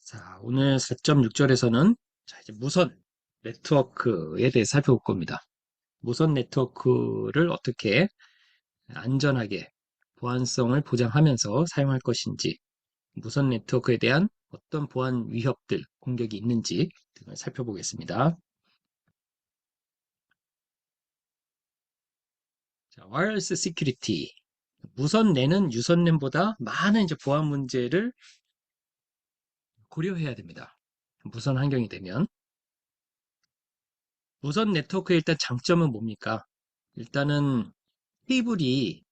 자, 오늘 4.6절에서는 이제 무선 네트워크에 대해 살펴볼 겁니다. 무선 네트워크를 어떻게 안전하게 보안성을 보장하면서 사용할 것인지, 무선 네트워크에 대한 어떤 보안 위협들, 공격이 있는지 등을 살펴보겠습니다. 자, 와이어리스 시큐리티. 무선 랜은 유선 랜보다 많은 이제 보안 문제를 고려해야 됩니다. 무선 환경이 되면. 무선 네트워크의 일단 장점은 뭡니까? 일단은 케이블이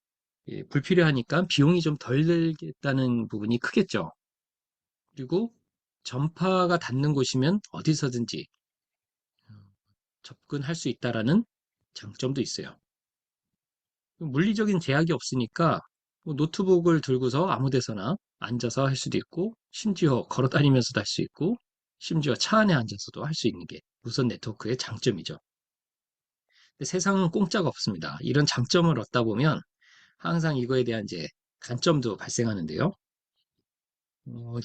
불필요하니까 비용이 좀 덜 들겠다는 부분이 크겠죠. 그리고 전파가 닿는 곳이면 어디서든지 접근할 수 있다라는 장점도 있어요. 물리적인 제약이 없으니까 뭐 노트북을 들고서 아무 데서나 앉아서 할 수도 있고, 심지어 걸어 다니면서도 할 수 있고, 심지어 차 안에 앉아서도 할 수 있는 게 무선 네트워크의 장점이죠. 근데 세상은 공짜가 없습니다. 이런 장점을 얻다 보면 항상 이거에 대한 이제 단점도 발생하는데요.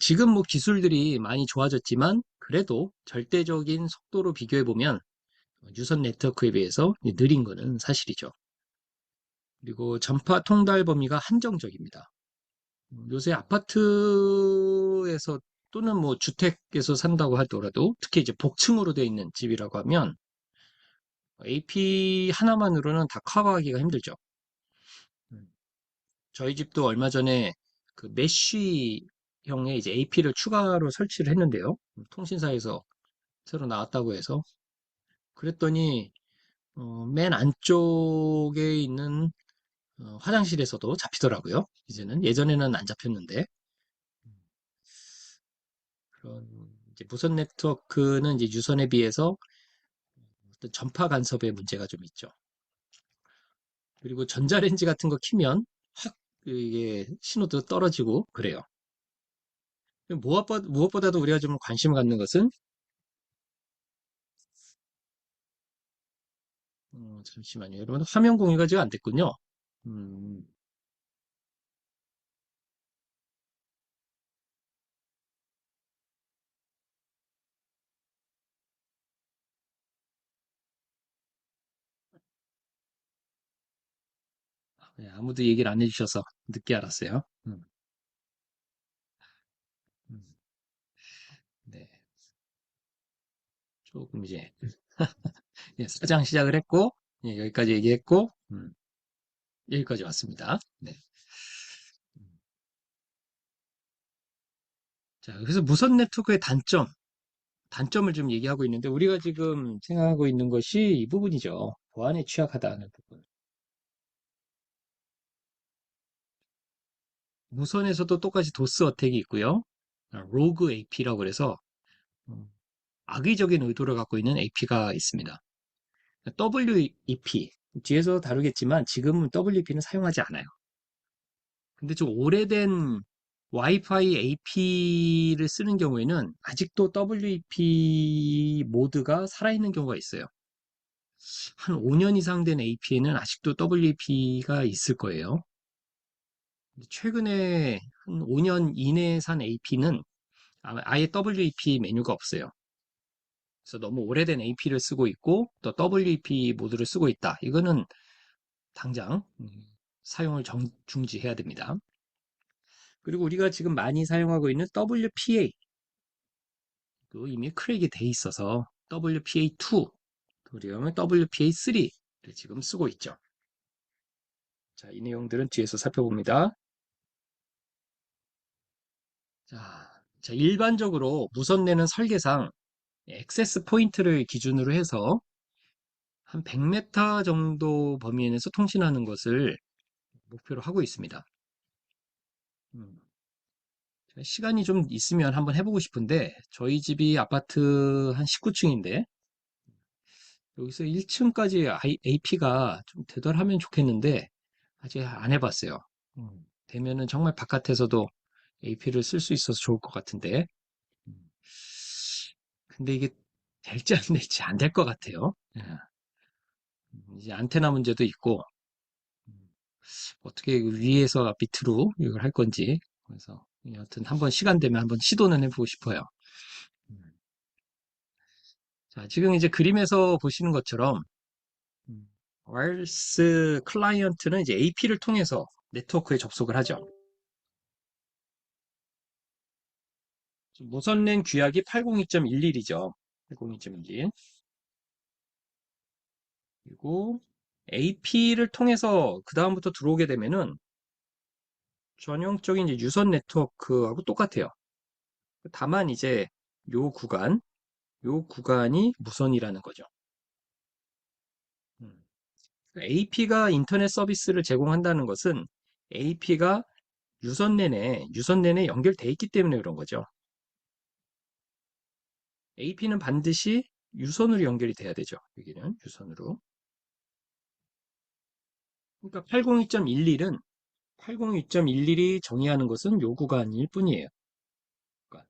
지금 뭐 기술들이 많이 좋아졌지만 그래도 절대적인 속도로 비교해 보면 유선 네트워크에 비해서 느린 거는 사실이죠. 그리고 전파 통달 범위가 한정적입니다. 요새 아파트에서 또는 뭐 주택에서 산다고 하더라도 특히 이제 복층으로 되어 있는 집이라고 하면 AP 하나만으로는 다 커버하기가 힘들죠. 음, 저희 집도 얼마 전에 그 메쉬형의 이제 AP를 추가로 설치를 했는데요. 통신사에서 새로 나왔다고 해서 그랬더니 맨 안쪽에 있는 화장실에서도 잡히더라고요. 이제는 예전에는 안 잡혔는데 그런 이제 무선 네트워크는 이제 유선에 비해서 어떤 전파 간섭의 문제가 좀 있죠. 그리고 전자레인지 같은 거 키면 확 이게 신호도 떨어지고 그래요. 무엇보다도 우리가 좀 관심 갖는 것은 잠시만요. 여러분 화면 공유가 지금 안 됐군요. 음, 네, 아무도 얘기를 안 해주셔서 늦게 알았어요. 음, 네. 조금 이제 예, 사장 시작을 했고 예, 여기까지 얘기했고 여기까지 왔습니다. 네. 자, 그래서 무선 네트워크의 단점을 좀 얘기하고 있는데 우리가 지금 생각하고 있는 것이 이 부분이죠. 보안에 취약하다는 부분. 무선에서도 똑같이 도스 어택이 있고요. 로그 AP라고 그래서 음, 악의적인 의도를 갖고 있는 AP가 있습니다. WEP 뒤에서 다루겠지만 지금은 WEP는 사용하지 않아요. 근데 좀 오래된 와이파이 AP를 쓰는 경우에는 아직도 WEP 모드가 살아있는 경우가 있어요. 한 5년 이상 된 AP에는 아직도 WEP가 있을 거예요. 최근에 한 5년 이내에 산 AP는 아예 WEP 메뉴가 없어요. 그래서 너무 오래된 AP를 쓰고 있고 또 WEP 모드를 쓰고 있다. 이거는 당장 사용을 중지해야 됩니다. 그리고 우리가 지금 많이 사용하고 있는 WPA 그 이미 크랙이 돼 있어서 WPA2 그리고 WPA3를 지금 쓰고 있죠. 자, 이 내용들은 뒤에서 살펴봅니다. 일반적으로 무선 내는 설계상 액세스 포인트를 기준으로 해서 한 100m 정도 범위 내에서 통신하는 것을 목표로 하고 있습니다. 음, 시간이 좀 있으면 한번 해보고 싶은데 저희 집이 아파트 한 19층인데 여기서 1층까지 AP가 좀 되돌하면 좋겠는데 아직 안 해봤어요. 되면은 정말 바깥에서도 AP를 쓸 수 있어서 좋을 것 같은데 음, 근데 이게 될지 안 될지 안 될 것 같아요. 예. 이제 안테나 문제도 있고 음, 어떻게 위에서 밑으로 이걸 할 건지 그래서 여하튼 한번 시간 되면 한번 시도는 해보고 싶어요. 자, 지금 이제 그림에서 보시는 것처럼 와이어리스 클라이언트는 이제 AP를 통해서 네트워크에 접속을 하죠. 무선랜 규약이 802.11이죠. 802.11. 그리고 AP를 통해서 그 다음부터 들어오게 되면은 전형적인 이제 유선 네트워크하고 똑같아요. 다만 이제 요 구간, 요 구간이 무선이라는 거죠. AP가 인터넷 서비스를 제공한다는 것은 AP가 유선 랜에 연결돼 있기 때문에 그런 거죠. AP는 반드시 유선으로 연결이 돼야 되죠. 여기는 유선으로. 그러니까 802.11은 802.11이 정의하는 것은 요 구간일 뿐이에요. 그러니까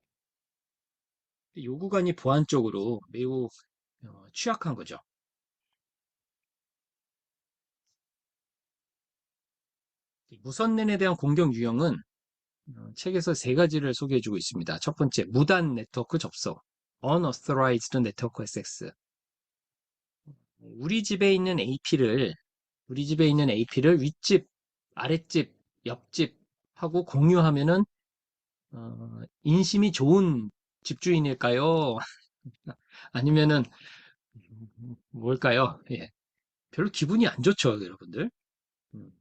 요 구간이 보안적으로 매우 취약한 거죠. 무선랜에 대한 공격 유형은 책에서 세 가지를 소개해주고 있습니다. 첫 번째, 무단 네트워크 접속, unauthorized network access. 우리 집에 있는 AP를 우리 집에 있는 AP를 윗집, 아랫집, 옆집 하고 공유하면은 인심이 좋은 집주인일까요? 아니면은 뭘까요? 예, 별로 기분이 안 좋죠, 여러분들. 음,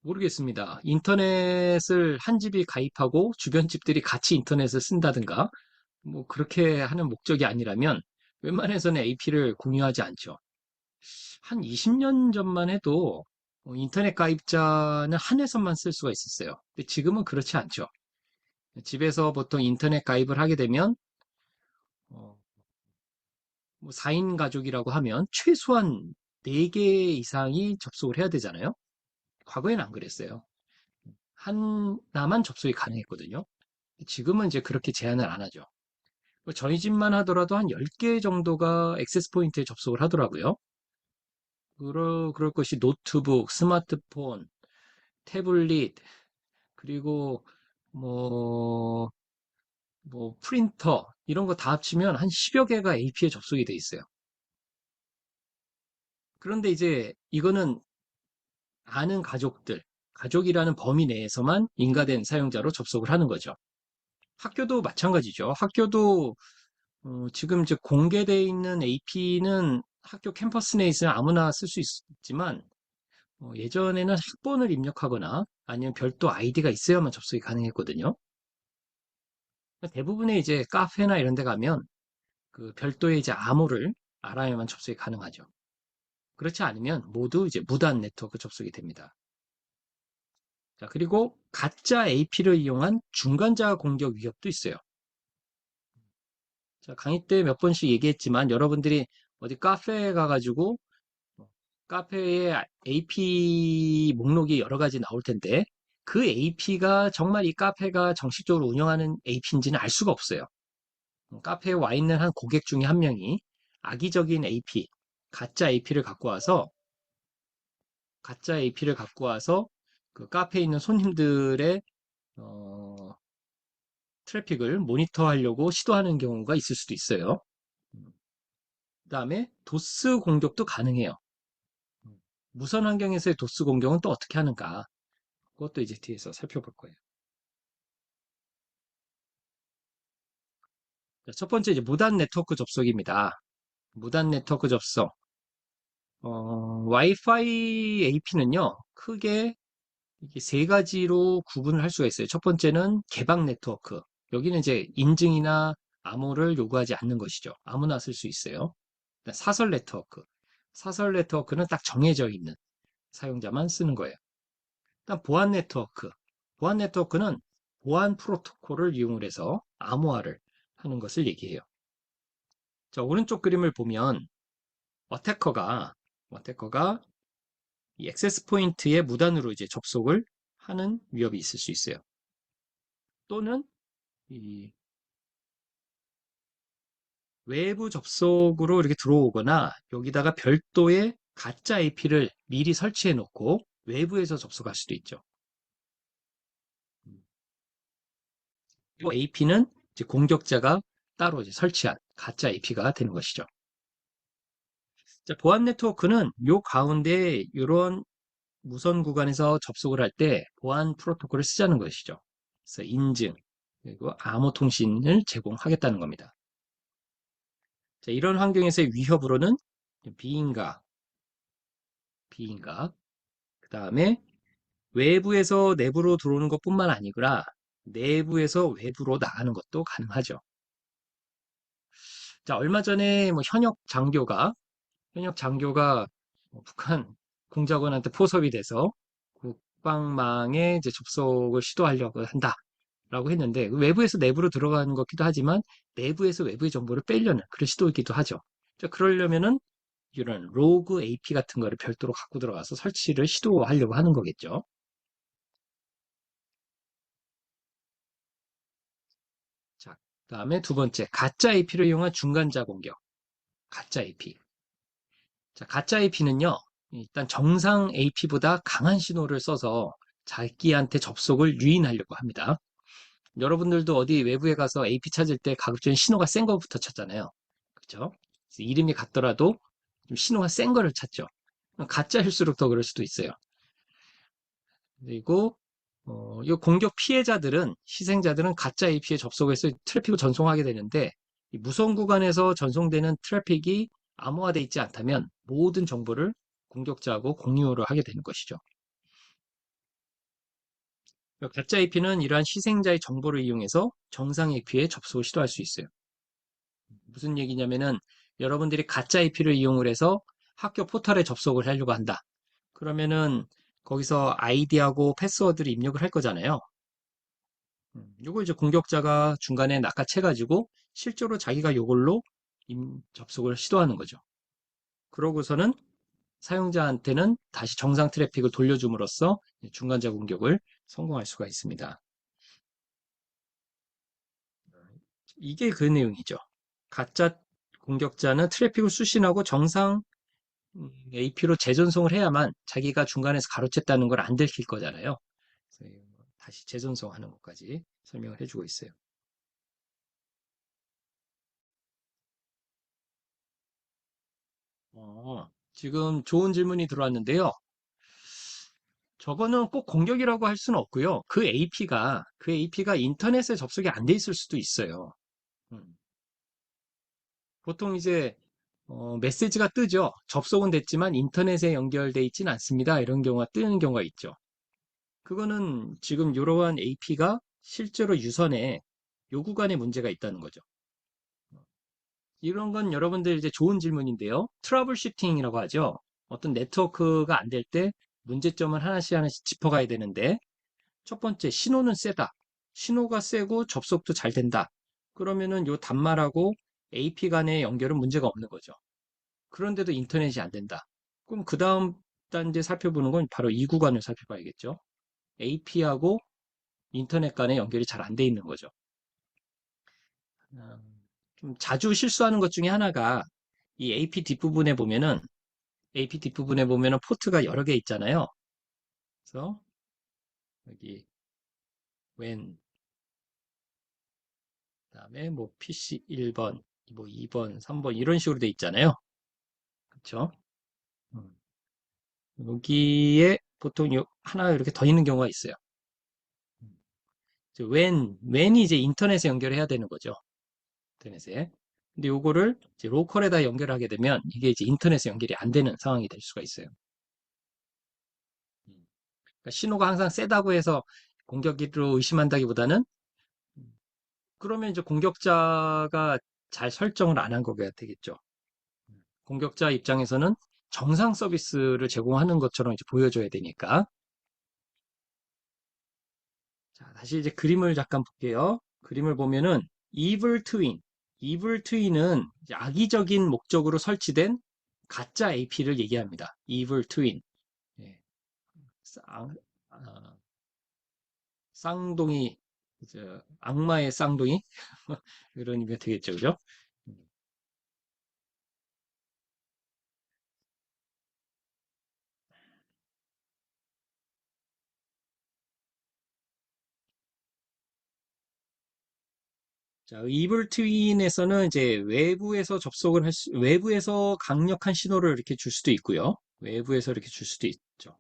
모르겠습니다. 인터넷을 한 집이 가입하고 주변 집들이 같이 인터넷을 쓴다든가 뭐 그렇게 하는 목적이 아니라면 웬만해서는 AP를 공유하지 않죠. 한 20년 전만 해도 인터넷 가입자는 한 회선만 쓸 수가 있었어요. 근데 지금은 그렇지 않죠. 집에서 보통 인터넷 가입을 하게 되면 어, 뭐 4인 가족이라고 하면 최소한 4개 이상이 접속을 해야 되잖아요. 과거에는 안 그랬어요. 하나만 접속이 가능했거든요. 지금은 이제 그렇게 제한을 안 하죠. 뭐 저희 집만 하더라도 한 10개 정도가 액세스 포인트에 접속을 하더라고요. 그럴 것이 노트북, 스마트폰, 태블릿, 그리고 뭐, 프린터, 이런 거 다 합치면 한 10여 개가 AP에 접속이 돼 있어요. 그런데 이제 이거는 아는 가족들, 가족이라는 범위 내에서만 인가된 사용자로 접속을 하는 거죠. 학교도 마찬가지죠. 학교도 지금 이제 공개되어 있는 AP는 학교 캠퍼스 내에 있으면 아무나 쓸 수 있지만 예전에는 학번을 입력하거나 아니면 별도 아이디가 있어야만 접속이 가능했거든요. 대부분의 이제 카페나 이런 데 가면 그 별도의 이제 암호를 알아야만 접속이 가능하죠. 그렇지 않으면 모두 이제 무단 네트워크 접속이 됩니다. 자, 그리고 가짜 AP를 이용한 중간자 공격 위협도 있어요. 자, 강의 때 몇 번씩 얘기했지만 여러분들이 어디 카페에 가가지고 카페에 AP 목록이 여러 가지 나올 텐데 그 AP가 정말 이 카페가 정식적으로 운영하는 AP인지는 알 수가 없어요. 카페에 와 있는 한 고객 중에 한 명이 악의적인 AP, 가짜 AP를 갖고 와서 그 카페에 있는 손님들의 어, 트래픽을 모니터하려고 시도하는 경우가 있을 수도 있어요. 그다음에 도스 공격도 가능해요. 무선 환경에서의 도스 공격은 또 어떻게 하는가? 그것도 이제 뒤에서 살펴볼 거예요. 자, 첫 번째 이제 무단 네트워크 접속입니다. 무단 네트워크 접속. 와이파이 AP는요, 크게 이게 세 가지로 구분을 할 수가 있어요. 첫 번째는 개방 네트워크. 여기는 이제 인증이나 암호를 요구하지 않는 것이죠. 아무나 쓸 수 있어요. 사설 네트워크. 사설 네트워크는 딱 정해져 있는 사용자만 쓰는 거예요. 일단 보안 네트워크. 보안 네트워크는 보안 프로토콜을 이용을 해서 암호화를 하는 것을 얘기해요. 자, 오른쪽 그림을 보면 어태커가 이 액세스 포인트에 무단으로 이제 접속을 하는 위협이 있을 수 있어요. 또는 이 외부 접속으로 이렇게 들어오거나 여기다가 별도의 가짜 AP를 미리 설치해 놓고 외부에서 접속할 수도 있죠. 이 AP는 이제 공격자가 따로 이제 설치한 가짜 AP가 되는 것이죠. 자, 보안 네트워크는 요 가운데 이런 무선 구간에서 접속을 할 때 보안 프로토콜을 쓰자는 것이죠. 그래서 인증, 그리고 암호 통신을 제공하겠다는 겁니다. 자, 이런 환경에서의 위협으로는 비인가, 비인가, 그 다음에 외부에서 내부로 들어오는 것뿐만 아니라 내부에서 외부로 나가는 것도 가능하죠. 자, 얼마 전에 뭐 현역 장교가 북한 공작원한테 포섭이 돼서 국방망에 이제 접속을 시도하려고 한다라고 했는데 외부에서 내부로 들어가는 것기도 하지만 내부에서 외부의 정보를 빼려는 그런 시도이기도 하죠. 자, 그러려면은 이런 로그 AP 같은 거를 별도로 갖고 들어가서 설치를 시도하려고 하는 거겠죠. 자, 그다음에 두 번째, 가짜 AP를 이용한 중간자 공격. 가짜 AP. 자, 가짜 AP는요, 일단 정상 AP보다 강한 신호를 써서 자기한테 접속을 유인하려고 합니다. 여러분들도 어디 외부에 가서 AP 찾을 때 가급적 신호가 센 거부터 찾잖아요. 그죠? 이름이 같더라도 좀 신호가 센 거를 찾죠. 가짜일수록 더 그럴 수도 있어요. 그리고 이 공격 피해자들은 희생자들은 가짜 AP에 접속해서 트래픽을 전송하게 되는데 이 무선 구간에서 전송되는 트래픽이 암호화되어 있지 않다면 모든 정보를 공격자하고 공유를 하게 되는 것이죠. 가짜 AP는 이러한 희생자의 정보를 이용해서 정상 AP에 접속을 시도할 수 있어요. 무슨 얘기냐면은 여러분들이 가짜 AP를 이용을 해서 학교 포털에 접속을 하려고 한다. 그러면은 거기서 아이디하고 패스워드를 입력을 할 거잖아요. 요걸 이제 공격자가 중간에 낚아채가지고 실제로 자기가 요걸로 접속을 시도하는 거죠. 그러고서는 사용자한테는 다시 정상 트래픽을 돌려줌으로써 중간자 공격을 성공할 수가 있습니다. 이게 그 내용이죠. 가짜 공격자는 트래픽을 수신하고 정상 AP로 재전송을 해야만 자기가 중간에서 가로챘다는 걸 안 들킬 거잖아요. 그래서 다시 재전송하는 것까지 설명을 해주고 있어요. 지금 좋은 질문이 들어왔는데요. 저거는 꼭 공격이라고 할 수는 없고요. 그 AP가 인터넷에 접속이 안 돼 있을 수도 있어요. 음, 보통 이제 메시지가 뜨죠. 접속은 됐지만 인터넷에 연결돼 있지는 않습니다. 이런 경우가 뜨는 경우가 있죠. 그거는 지금 이러한 AP가 실제로 유선에 요 구간에 문제가 있다는 거죠. 이런 건 여러분들 이제 좋은 질문인데요. 트러블 슈팅이라고 하죠. 어떤 네트워크가 안 될 때 문제점을 하나씩 하나씩 짚어가야 되는데 첫 번째, 신호는 세다. 신호가 세고 접속도 잘 된다. 그러면은 요 단말하고 AP 간의 연결은 문제가 없는 거죠. 그런데도 인터넷이 안 된다. 그럼 그 다음 단계 살펴보는 건 바로 이 구간을 살펴봐야겠죠. AP하고 인터넷 간의 연결이 잘 안 돼 있는 거죠. 좀 자주 실수하는 것 중에 하나가 이 AP 뒷부분에 보면은 포트가 여러 개 있잖아요. 그래서 여기 웬 그다음에 뭐 PC 1번, 뭐 2번, 3번 이런 식으로 돼 있잖아요. 그렇죠? 음. 여기에 보통 하나 이렇게 더 있는 경우가 있어요. 웬이 이제 인터넷에 연결해야 되는 거죠. 인터넷에. 근데 요거를 이제 로컬에다 연결하게 되면 이게 이제 인터넷에 연결이 안 되는 상황이 될 수가 있어요. 그러니까 신호가 항상 세다고 해서 공격기로 의심한다기보다는 그러면 이제 공격자가 잘 설정을 안 한 거가 되겠죠. 공격자 입장에서는 정상 서비스를 제공하는 것처럼 이제 보여줘야 되니까. 자, 다시 이제 그림을 잠깐 볼게요. 그림을 보면은 evil twin, evil twin은 이제 악의적인 목적으로 설치된 가짜 AP를 얘기합니다. evil twin. 예, 쌍, 아, 쌍둥이, 악마의 쌍둥이 이런 의미가 되겠죠, 그죠? 자, 이블 트윈에서는 이제 외부에서 강력한 신호를 이렇게 줄 수도 있고요. 외부에서 이렇게 줄 수도 있죠.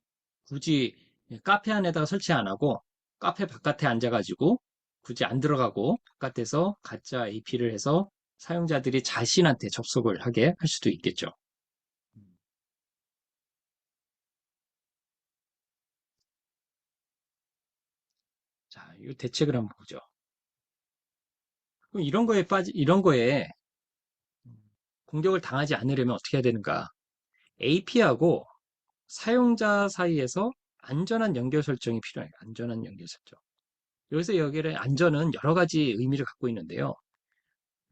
굳이 카페 안에다가 설치 안 하고 카페 바깥에 앉아가지고 굳이 안 들어가고 바깥에서 가짜 AP를 해서 사용자들이 자신한테 접속을 하게 할 수도 있겠죠. 자, 이 대책을 한번 보죠. 그럼 이런 거에 공격을 당하지 않으려면 어떻게 해야 되는가? AP하고 사용자 사이에서 안전한 연결 설정이 필요해요. 안전한 연결 설정. 여기서 여기를 안전은 여러 가지 의미를 갖고 있는데요.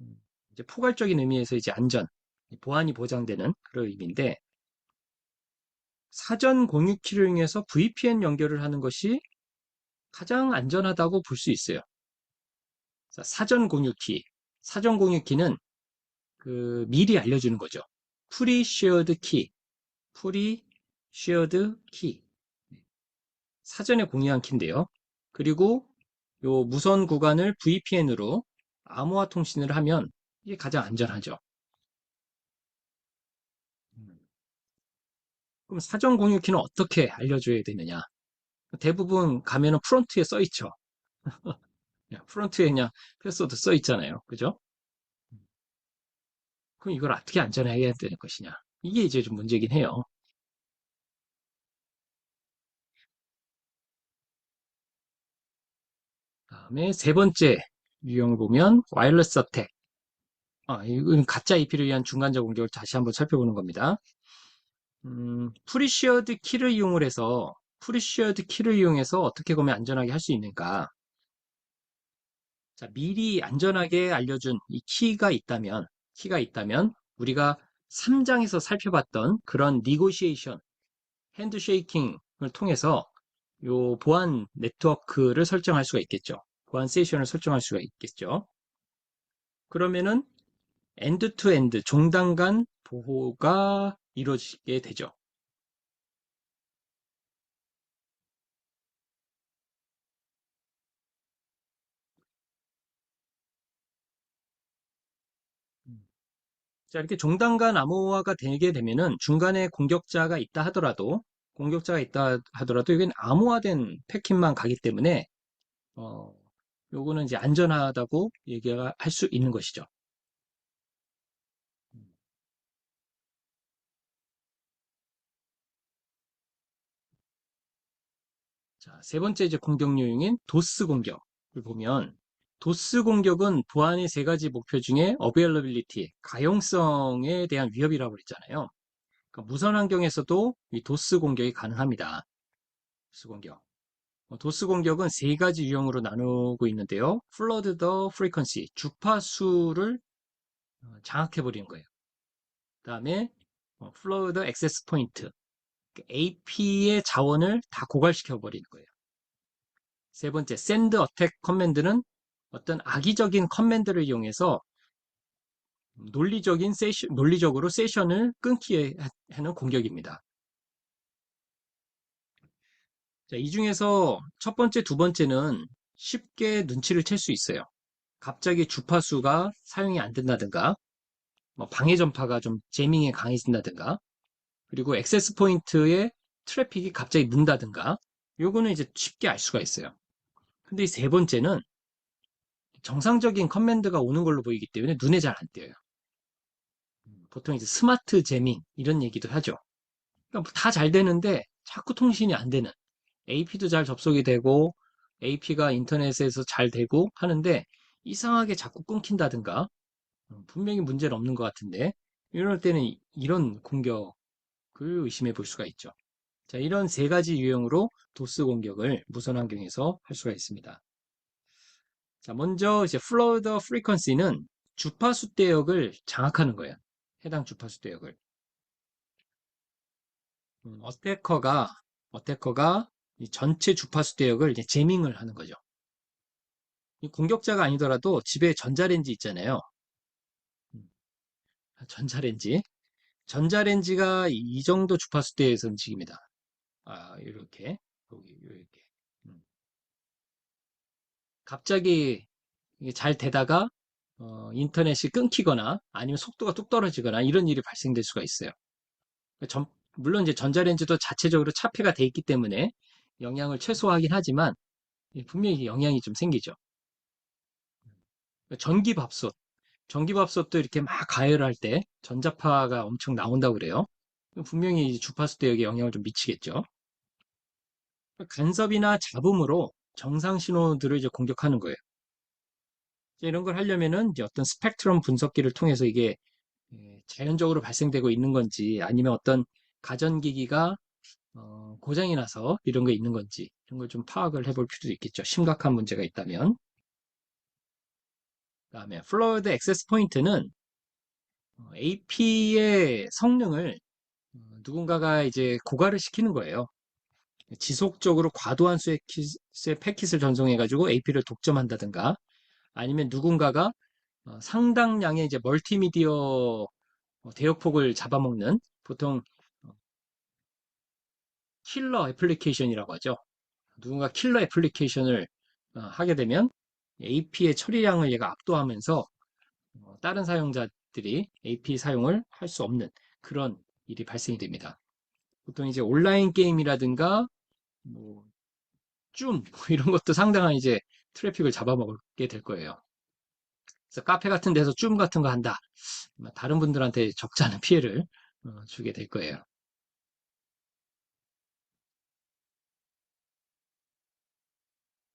음, 이제 포괄적인 의미에서 이제 안전, 보안이 보장되는 그런 의미인데 사전 공유키를 이용해서 VPN 연결을 하는 것이 가장 안전하다고 볼 수 있어요. 자, 사전 공유키는 미리 알려주는 거죠. 프리 쉐어드 키. 사전에 공유한 키인데요. 그리고 요 무선 구간을 VPN으로 암호화 통신을 하면 이게 가장 안전하죠. 그럼 사전 공유 키는 어떻게 알려줘야 되느냐? 대부분 가면은 프론트에 써 있죠. 프론트에 그냥 패스워드 써 있잖아요. 그죠? 그럼 이걸 어떻게 안전하게 해야 되는 것이냐? 이게 이제 좀 문제긴 해요. 다음에 세 번째 유형을 보면 와이어리스 어택. 이건 가짜 AP를 위한 중간자 공격을 다시 한번 살펴보는 겁니다. 프리시어드 키를 이용해서 어떻게 보면 안전하게 할 수 있는가? 자, 미리 안전하게 알려준 이 키가 있다면 우리가 3장에서 살펴봤던 그런 니고시에이션, 핸드쉐이킹을 통해서 요 보안 네트워크를 설정할 수가 있겠죠. 보안 세션을 설정할 수가 있겠죠. 그러면은 엔드 투 엔드 종단 간 보호가 이루어지게 되죠. 자, 이렇게 종단 간 암호화가 되게 되면은 중간에 공격자가 있다 하더라도 이건 암호화된 패킷만 가기 때문에 어, 요거는 이제 안전하다고 얘기할 수 있는 것이죠. 자, 세 번째 이제 공격 요인인 도스 공격을 보면 도스 공격은 보안의 세 가지 목표 중에 어베일러빌리티, 가용성에 대한 위협이라고 그랬잖아요. 그러니까 무선 환경에서도 이 도스 공격이 가능합니다. 도스 공격. 도스 공격은 세 가지 유형으로 나누고 있는데요. Flood the frequency, 주파수를 장악해버리는 거예요. 그 다음에 Flood the access point, AP의 자원을 다 고갈시켜버리는 거예요. 세 번째, send attack command는 어떤 악의적인 커맨드를 이용해서 논리적으로 세션을 끊게 하는 공격입니다. 자, 이 중에서 첫 번째, 두 번째는 쉽게 눈치를 챌 수 있어요. 갑자기 주파수가 사용이 안 된다든가, 뭐 방해 전파가 좀 재밍에 강해진다든가, 그리고 액세스 포인트에 트래픽이 갑자기 는다든가, 요거는 이제 쉽게 알 수가 있어요. 근데 이 세 번째는 정상적인 커맨드가 오는 걸로 보이기 때문에 눈에 잘 안 띄어요. 보통 이제 스마트 제밍 이런 얘기도 하죠. 그러니까 다 잘 되는데 자꾸 통신이 안 되는. AP도 잘 접속이 되고 AP가 인터넷에서 잘 되고 하는데 이상하게 자꾸 끊긴다든가 분명히 문제는 없는 것 같은데 이럴 때는 이런 공격을 의심해 볼 수가 있죠. 자, 이런 세 가지 유형으로 도스 공격을 무선 환경에서 할 수가 있습니다. 자, 먼저 이제 flood frequency는 주파수 대역을 장악하는 거예요. 해당 주파수 대역을. 어태커가 이 전체 주파수 대역을 이제 제밍을 하는 거죠. 이 공격자가 아니더라도 집에 전자레인지 있잖아요. 음, 전자레인지. 전자레인지가 이 정도 주파수 대에서 움직입니다. 이렇게. 여기, 이렇게. 음. 갑자기 이게 잘 되다가 인터넷이 끊기거나 아니면 속도가 뚝 떨어지거나 이런 일이 발생될 수가 있어요. 물론 이제 전자레인지도 자체적으로 차폐가 돼 있기 때문에 영향을 최소화하긴 하지만 분명히 영향이 좀 생기죠. 전기밥솥. 전기밥솥도 이렇게 막 가열할 때 전자파가 엄청 나온다고 그래요. 분명히 주파수 대역에 영향을 좀 미치겠죠. 간섭이나 잡음으로 정상 신호들을 이제 공격하는 거예요. 이런 걸 하려면은 이제 어떤 스펙트럼 분석기를 통해서 이게 자연적으로 발생되고 있는 건지 아니면 어떤 가전기기가 고장이 나서 이런 게 있는 건지 이런 걸 좀 파악을 해볼 필요도 있겠죠. 심각한 문제가 있다면. 그다음에 플로어드 액세스 포인트는 AP의 성능을 누군가가 이제 고갈을 시키는 거예요. 지속적으로 과도한 수의 패킷을 전송해가지고 AP를 독점한다든가 아니면 누군가가 상당량의 이제 멀티미디어 대역폭을 잡아먹는 보통 킬러 애플리케이션이라고 하죠. 누군가 킬러 애플리케이션을 하게 되면 AP의 처리량을 얘가 압도하면서 다른 사용자들이 AP 사용을 할 수 없는 그런 일이 발생이 됩니다. 보통 이제 온라인 게임이라든가 뭐 뭐 이런 것도 상당한 이제 트래픽을 잡아먹게 될 거예요. 그래서 카페 같은 데서 줌 같은 거 한다. 다른 분들한테 적지 않은 피해를 주게 될 거예요.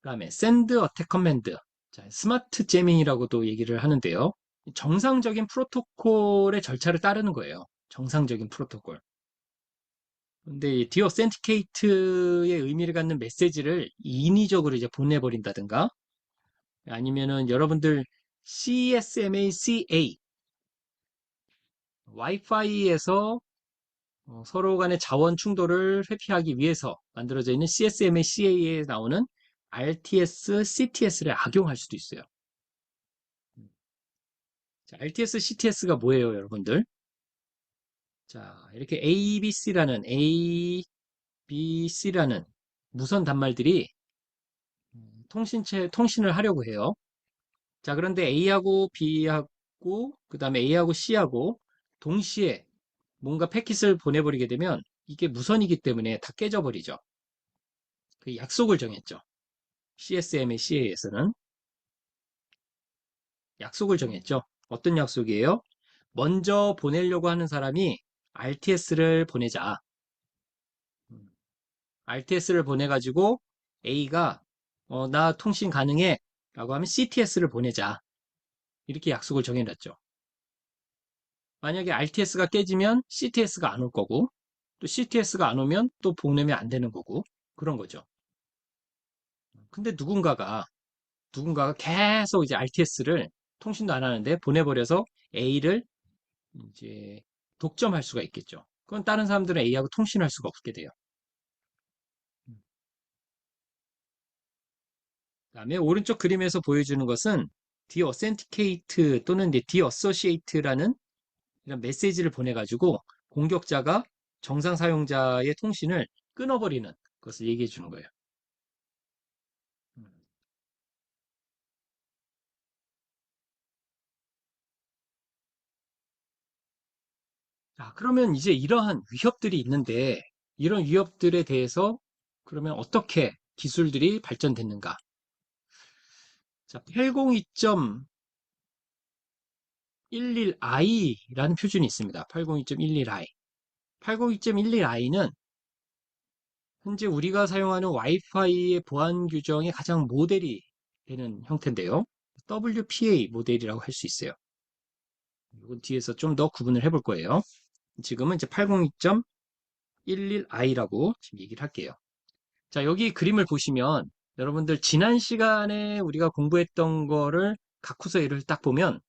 그다음에 샌드 어택 커맨드, 자, 스마트 제밍이라고도 얘기를 하는데요. 정상적인 프로토콜의 절차를 따르는 거예요. 정상적인 프로토콜. 근데 이 디어센티케이트의 의미를 갖는 메시지를 인위적으로 이제 보내버린다든가 아니면은 여러분들 CSMA, 와이파이에서 서로 간의 자원 충돌을 회피하기 위해서 만들어져 있는 CSMA CA에 나오는 RTS, CTS를 악용할 수도 있어요. 자, RTS, CTS가 뭐예요, 여러분들? 자, 이렇게 ABC라는 무선 단말들이 통신을 하려고 해요. 자, 그런데 A하고 B하고, 그 다음에 A하고 C하고 동시에 뭔가 패킷을 보내버리게 되면 이게 무선이기 때문에 다 깨져버리죠. 그 약속을 정했죠. CSM의 CA에서는 약속을 정했죠. 어떤 약속이에요? 먼저 보내려고 하는 사람이 RTS를 보내자. RTS를 보내가지고 A가 나 통신 가능해 라고 하면 CTS를 보내자. 이렇게 약속을 정해놨죠. 만약에 RTS가 깨지면 CTS가 안 올 거고 또 CTS가 안 오면 또 보내면 안 되는 거고 그런 거죠. 근데 누군가가 계속 이제 RTS를 통신도 안 하는데 보내버려서 A를 이제 독점할 수가 있겠죠. 그건 다른 사람들은 A하고 통신할 수가 없게 돼요. 그다음에 오른쪽 그림에서 보여주는 것은 deauthenticate 또는 deassociate라는 이런 메시지를 보내가지고 공격자가 정상 사용자의 통신을 끊어버리는 것을 얘기해 주는 거예요. 자, 그러면 이제 이러한 위협들이 있는데 이런 위협들에 대해서 그러면 어떻게 기술들이 발전됐는가? 자, 802.11i라는 표준이 있습니다. 802.11i. 802.11i는 현재 우리가 사용하는 와이파이의 보안 규정의 가장 모델이 되는 형태인데요. WPA 모델이라고 할 수 있어요. 이건 뒤에서 좀 더 구분을 해볼 거예요. 지금은 이제 802.11i라고 지금 얘기를 할게요. 자, 여기 그림을 보시면 여러분들 지난 시간에 우리가 공부했던 거를 가쿠서 예를 딱 보면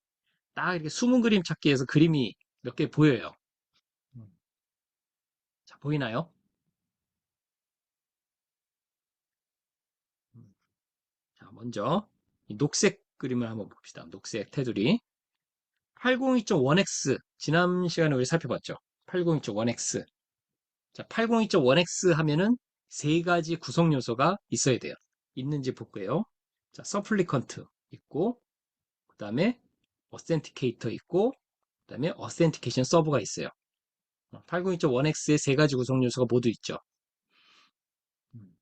딱 이렇게 숨은 그림 찾기에서 그림이 몇 개 보여요. 자, 보이나요? 자, 먼저 이 녹색 그림을 한번 봅시다. 녹색 테두리. 802.1x 지난 시간에 우리 살펴봤죠. 802.1x. 자, 802.1x 하면은 세 가지 구성 요소가 있어야 돼요. 있는지 볼게요. 자, 서플리컨트 있고 그다음에 어센티케이터 있고, 그다음에 어센티케이션 서버가 있어요. 802.1x의 세 가지 구성 요소가 모두 있죠. 음.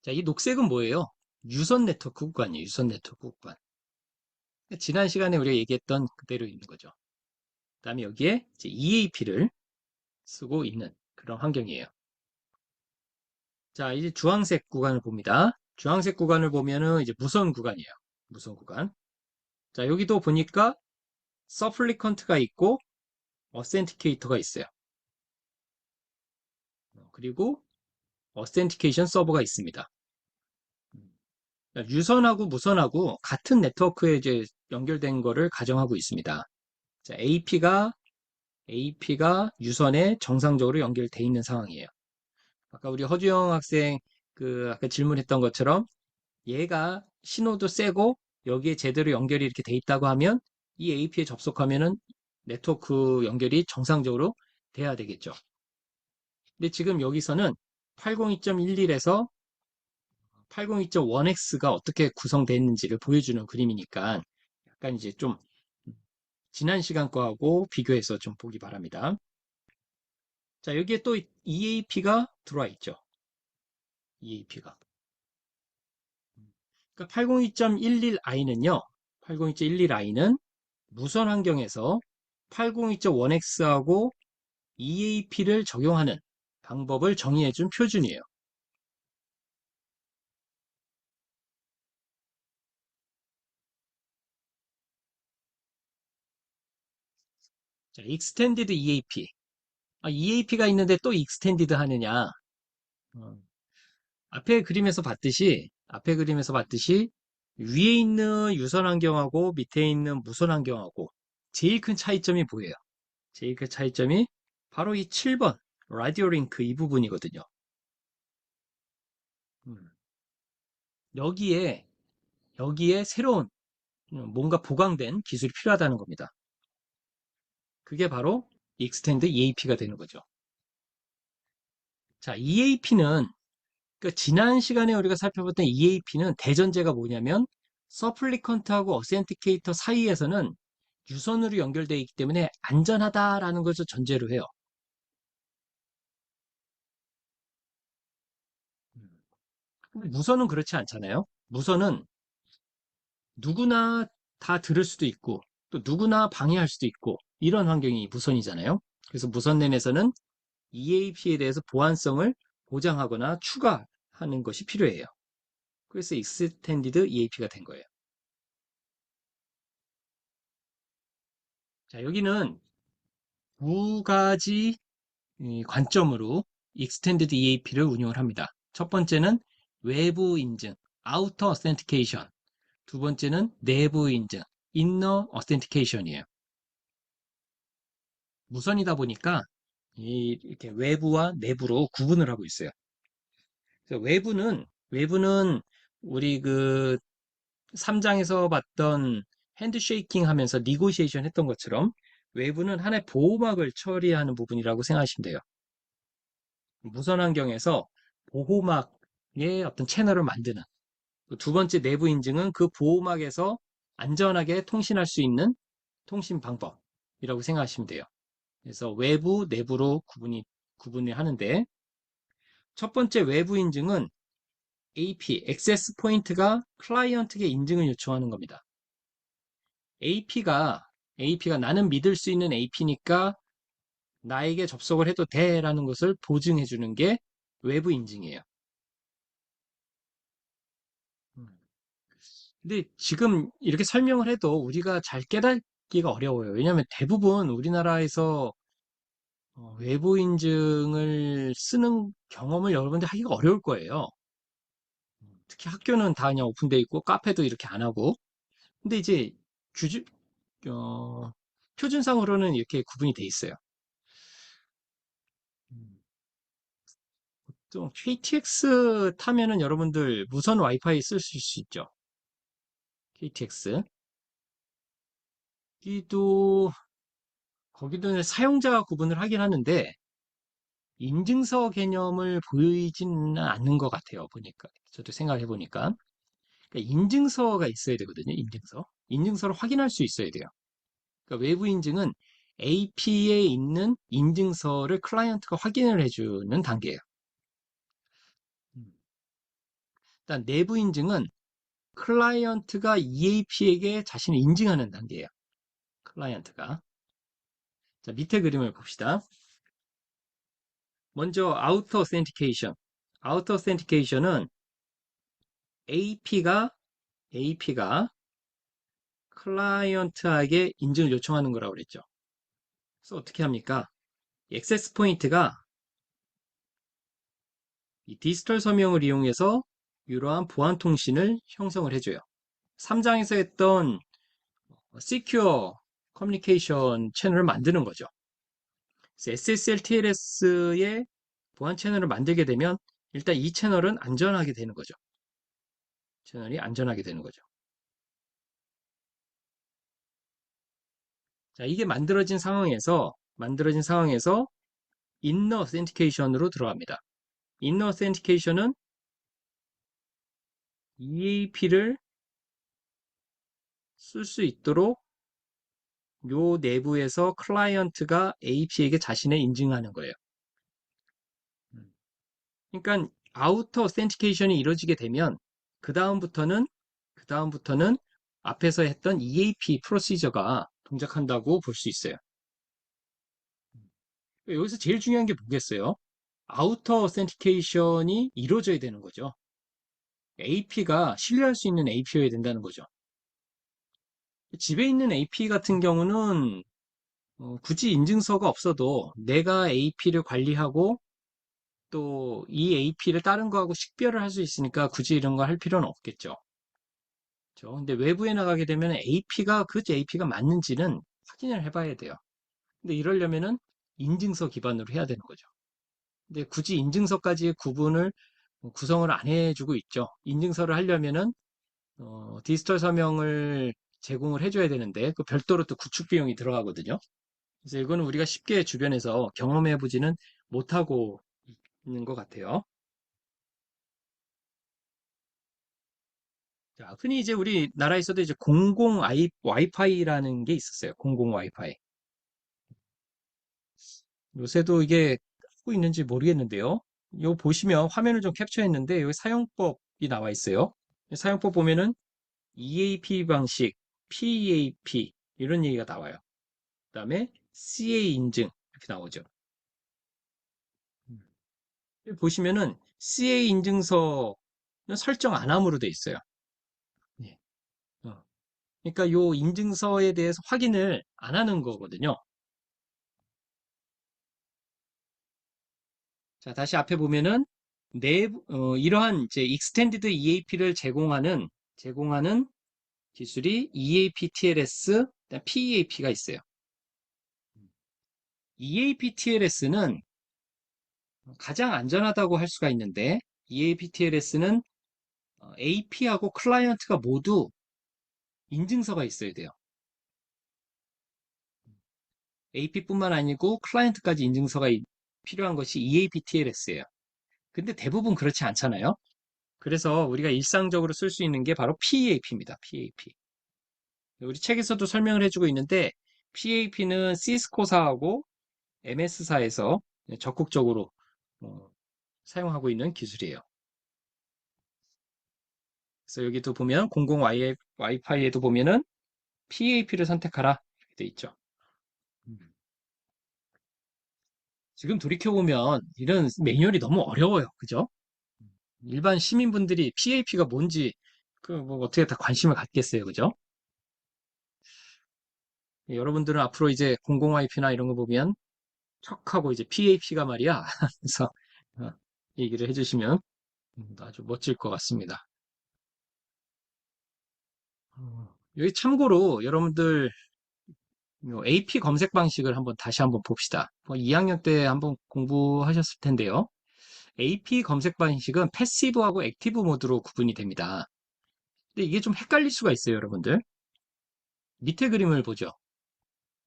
자, 이 녹색은 뭐예요? 유선 네트워크 구간이에요. 유선 네트워크 구간. 지난 시간에 우리가 얘기했던 그대로 있는 거죠. 그다음에 여기에 이제 EAP를 쓰고 있는 그런 환경이에요. 자, 이제 주황색 구간을 봅니다. 주황색 구간을 보면은 이제 무선 구간이에요. 무선 구간. 자, 여기도 보니까 서플리컨트가 있고 어센티케이터가 있어요. 그리고 어센티케이션 서버가 있습니다. 유선하고 무선하고 같은 네트워크에 이제 연결된 거를 가정하고 있습니다. 자, AP가 유선에 정상적으로 연결돼 있는 상황이에요. 아까 우리 허주영 학생 아까 질문했던 것처럼 얘가 신호도 세고 여기에 제대로 연결이 이렇게 돼 있다고 하면 이 AP에 접속하면은 네트워크 연결이 정상적으로 돼야 되겠죠. 근데 지금 여기서는 802.11에서 802.1x가 어떻게 구성되어 있는지를 보여주는 그림이니까 약간 이제 좀 지난 시간 거하고 비교해서 좀 보기 바랍니다. 자, 여기에 또 EAP가 들어와 있죠. EAP가. 그러니까 802.11i는요. 802.11i는 무선 환경에서 802.1x하고 EAP를 적용하는 방법을 정의해준 표준이에요. 자, Extended EAP. EAP가 있는데 또 Extended 하느냐? 어, 앞에 그림에서 봤듯이 위에 있는 유선 환경하고 밑에 있는 무선 환경하고 제일 큰 차이점이 뭐예요? 제일 큰 차이점이 바로 이 7번 라디오 링크 이 부분이거든요. 음, 여기에 새로운 뭔가 보강된 기술이 필요하다는 겁니다. 그게 바로 Extend EAP가 되는 거죠. 자, EAP는 지난 시간에 우리가 살펴봤던 EAP는 대전제가 뭐냐면 서플리컨트하고 어센티케이터 사이에서는 유선으로 연결되어 있기 때문에 안전하다라는 것을 전제로 해요. 근데 무선은 그렇지 않잖아요. 무선은 누구나 다 들을 수도 있고 또 누구나 방해할 수도 있고 이런 환경이 무선이잖아요. 그래서 무선랜에서는 EAP에 대해서 보안성을 보장하거나 추가하는 것이 필요해요. 그래서 Extended EAP가 된 거예요. 자, 여기는 두 가지 관점으로 Extended EAP를 운영을 합니다. 첫 번째는 외부 인증, Outer Authentication. 두 번째는 내부 인증, Inner Authentication이에요. 무선이다 보니까 이렇게 외부와 내부로 구분을 하고 있어요. 그래서 외부는 우리 3장에서 봤던 핸드쉐이킹 하면서 니고시에이션 했던 것처럼 외부는 하나의 보호막을 처리하는 부분이라고 생각하시면 돼요. 무선 환경에서 보호막의 어떤 채널을 만드는 두 번째 내부 인증은 그 보호막에서 안전하게 통신할 수 있는 통신 방법이라고 생각하시면 돼요. 그래서 외부, 내부로 구분을 하는데 첫 번째 외부 인증은 AP, 액세스 포인트가 클라이언트에게 인증을 요청하는 겁니다. AP가 나는 믿을 수 있는 AP니까 나에게 접속을 해도 돼라는 것을 보증해 주는 게 외부 인증이에요. 음. 근데 지금 이렇게 설명을 해도 우리가 잘 깨닫기가 어려워요. 왜냐하면 대부분 우리나라에서 외부 인증을 쓰는 경험을 여러분들 하기가 어려울 거예요. 특히 학교는 다 그냥 오픈돼 있고 카페도 이렇게 안 하고. 근데 이제 규주, 어, 표준상으로는 이렇게 구분이 돼 있어요. 음, 또 KTX 타면은 여러분들 무선 와이파이 쓸 수 있죠. KTX. 거기도, 거기도 사용자 구분을 하긴 하는데, 인증서 개념을 보이지는 않는 것 같아요. 보니까. 저도 생각해 보니까. 그러니까 인증서가 있어야 되거든요. 인증서. 인증서를 확인할 수 있어야 돼요. 그러니까 외부 인증은 AP에 있는 인증서를 클라이언트가 확인을 해주는 단계예요. 음. 일단 내부 인증은 클라이언트가 EAP에게 자신을 인증하는 단계예요. 클라이언트가. 자, 밑에 그림을 봅시다. 먼저 아우터 오센티케이션. 아우터 오센티케이션은 AP가 클라이언트에게 인증을 요청하는 거라고 그랬죠. 그래서 어떻게 합니까? 액세스 포인트가 이 디지털 서명을 이용해서 이러한 보안 통신을 형성을 해줘요. 3장에서 했던 Secure 커뮤니케이션 채널을 만드는 거죠. 그래서 SSL TLS의 보안 채널을 만들게 되면 일단 이 채널은 안전하게 되는 거죠. 채널이 안전하게 되는 거죠. 자, 이게 만들어진 상황에서 인너 오센티케이션으로 들어갑니다. 인너 오센티케이션은 EAP를 쓸 수 있도록 요 내부에서 클라이언트가 AP에게 자신의 인증하는 거예요. 그러니까 아우터 오센티케이션이 이루어지게 되면 그 다음부터는 앞에서 했던 EAP 프로시저가 동작한다고 볼 수 있어요. 여기서 제일 중요한 게 뭐겠어요? 아우터 오센티케이션이 이루어져야 되는 거죠. AP가 신뢰할 수 있는 AP여야 된다는 거죠. 집에 있는 AP 같은 경우는 굳이 인증서가 없어도 내가 AP를 관리하고 또 이 AP를 다른 거하고 식별을 할 수 있으니까 굳이 이런 거 할 필요는 없겠죠. 그렇죠? 근데 외부에 나가게 되면 그 AP가 맞는지는 확인을 해봐야 돼요. 근데 이러려면은 인증서 기반으로 해야 되는 거죠. 근데 굳이 인증서까지의 구분을 구성을 안 해주고 있죠. 인증서를 하려면은 디지털 서명을 제공을 해줘야 되는데 그 별도로 또 구축 비용이 들어가거든요. 그래서 이거는 우리가 쉽게 주변에서 경험해보지는 못하고 있는 것 같아요. 자, 흔히 이제 우리나라에서도 이제 공공 와이파이라는 게 있었어요. 공공 와이파이. 요새도 이게 하고 있는지 모르겠는데요. 요 보시면 화면을 좀 캡처했는데 여기 사용법이 나와 있어요. 사용법 보면은 EAP 방식, PEAP 이런 얘기가 나와요. 그다음에 CA 인증 이렇게 나오죠. 여기 보시면은 CA 인증서는 설정 안 함으로 돼 있어요. 예. 어. 그러니까 요 인증서에 대해서 확인을 안 하는 거거든요. 자, 다시 앞에 보면은 이러한 이제 익스텐디드 EAP를 제공하는 기술이 EAP TLS, PEAP가 있어요. EAP TLS는 가장 안전하다고 할 수가 있는데 EAP TLS는 AP하고 클라이언트가 모두 인증서가 있어야 돼요. AP뿐만 아니고 클라이언트까지 인증서가 필요한 것이 EAP TLS예요. 근데 대부분 그렇지 않잖아요. 그래서 우리가 일상적으로 쓸 수 있는 게 바로 PEAP입니다. PEAP. 우리 책에서도 설명을 해주고 있는데 PAP는 시스코사하고 MS사에서 적극적으로 어, 사용하고 있는 기술이에요. 그래서 여기도 보면 공공 와이파이에도 보면은 PAP를 선택하라 이렇게 돼 있죠. 음. 지금 돌이켜보면 이런 매뉴얼이 너무 어려워요. 그죠? 일반 시민분들이 PAP가 뭔지 뭐 어떻게 다 관심을 갖겠어요. 그죠? 여러분들은 앞으로 이제 공공 와이파이나 이런 거 보면 척하고 이제 PAP가 말이야. 그래서 어, 얘기를 해주시면 아주 멋질 것 같습니다. 여기 참고로 여러분들 AP 검색 방식을 다시 한번 봅시다. 2학년 때 한번 공부하셨을 텐데요. AP 검색 방식은 패시브하고 액티브 모드로 구분이 됩니다. 근데 이게 좀 헷갈릴 수가 있어요, 여러분들. 밑에 그림을 보죠.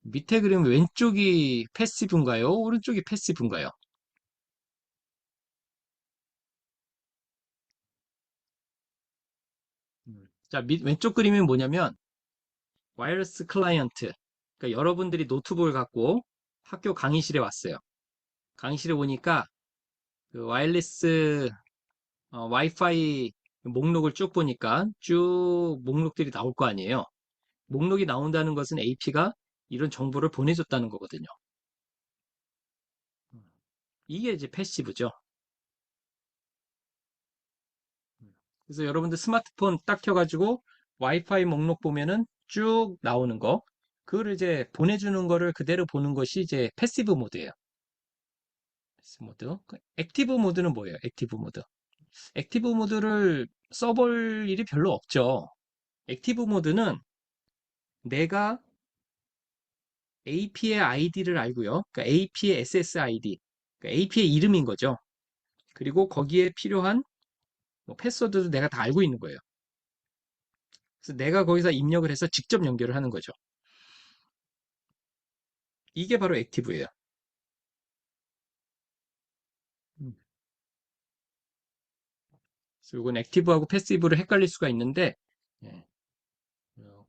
밑에 그림 왼쪽이 패시브인가요? 오른쪽이 패시브인가요? 자, 왼쪽 그림이 뭐냐면 와이어리스 클라이언트. 그러니까 여러분들이 노트북을 갖고 학교 강의실에 왔어요. 강의실에 오니까 그 와이어리스 와이파이 목록을 쭉 보니까 쭉 목록들이 나올 거 아니에요. 목록이 나온다는 것은 AP가 이런 정보를 보내줬다는 거거든요. 이게 이제 패시브죠. 그래서 여러분들 스마트폰 딱 켜가지고 와이파이 목록 보면은 쭉 나오는 거. 그거를 이제 보내주는 거를 그대로 보는 것이 이제 패시브 모드예요. 패시브 모드. 그 액티브 모드는 뭐예요? 액티브 모드. 액티브 모드를 써볼 일이 별로 없죠. 액티브 모드는 내가 AP의 아이디를 알고요. 그러니까 AP의 SSID, 그러니까 AP의 이름인 거죠. 그리고 거기에 필요한 뭐 패스워드도 내가 다 알고 있는 거예요. 그래서 내가 거기서 입력을 해서 직접 연결을 하는 거죠. 이게 바로 액티브예요. 음. 그래서 이건 액티브하고 패시브를 헷갈릴 수가 있는데 예,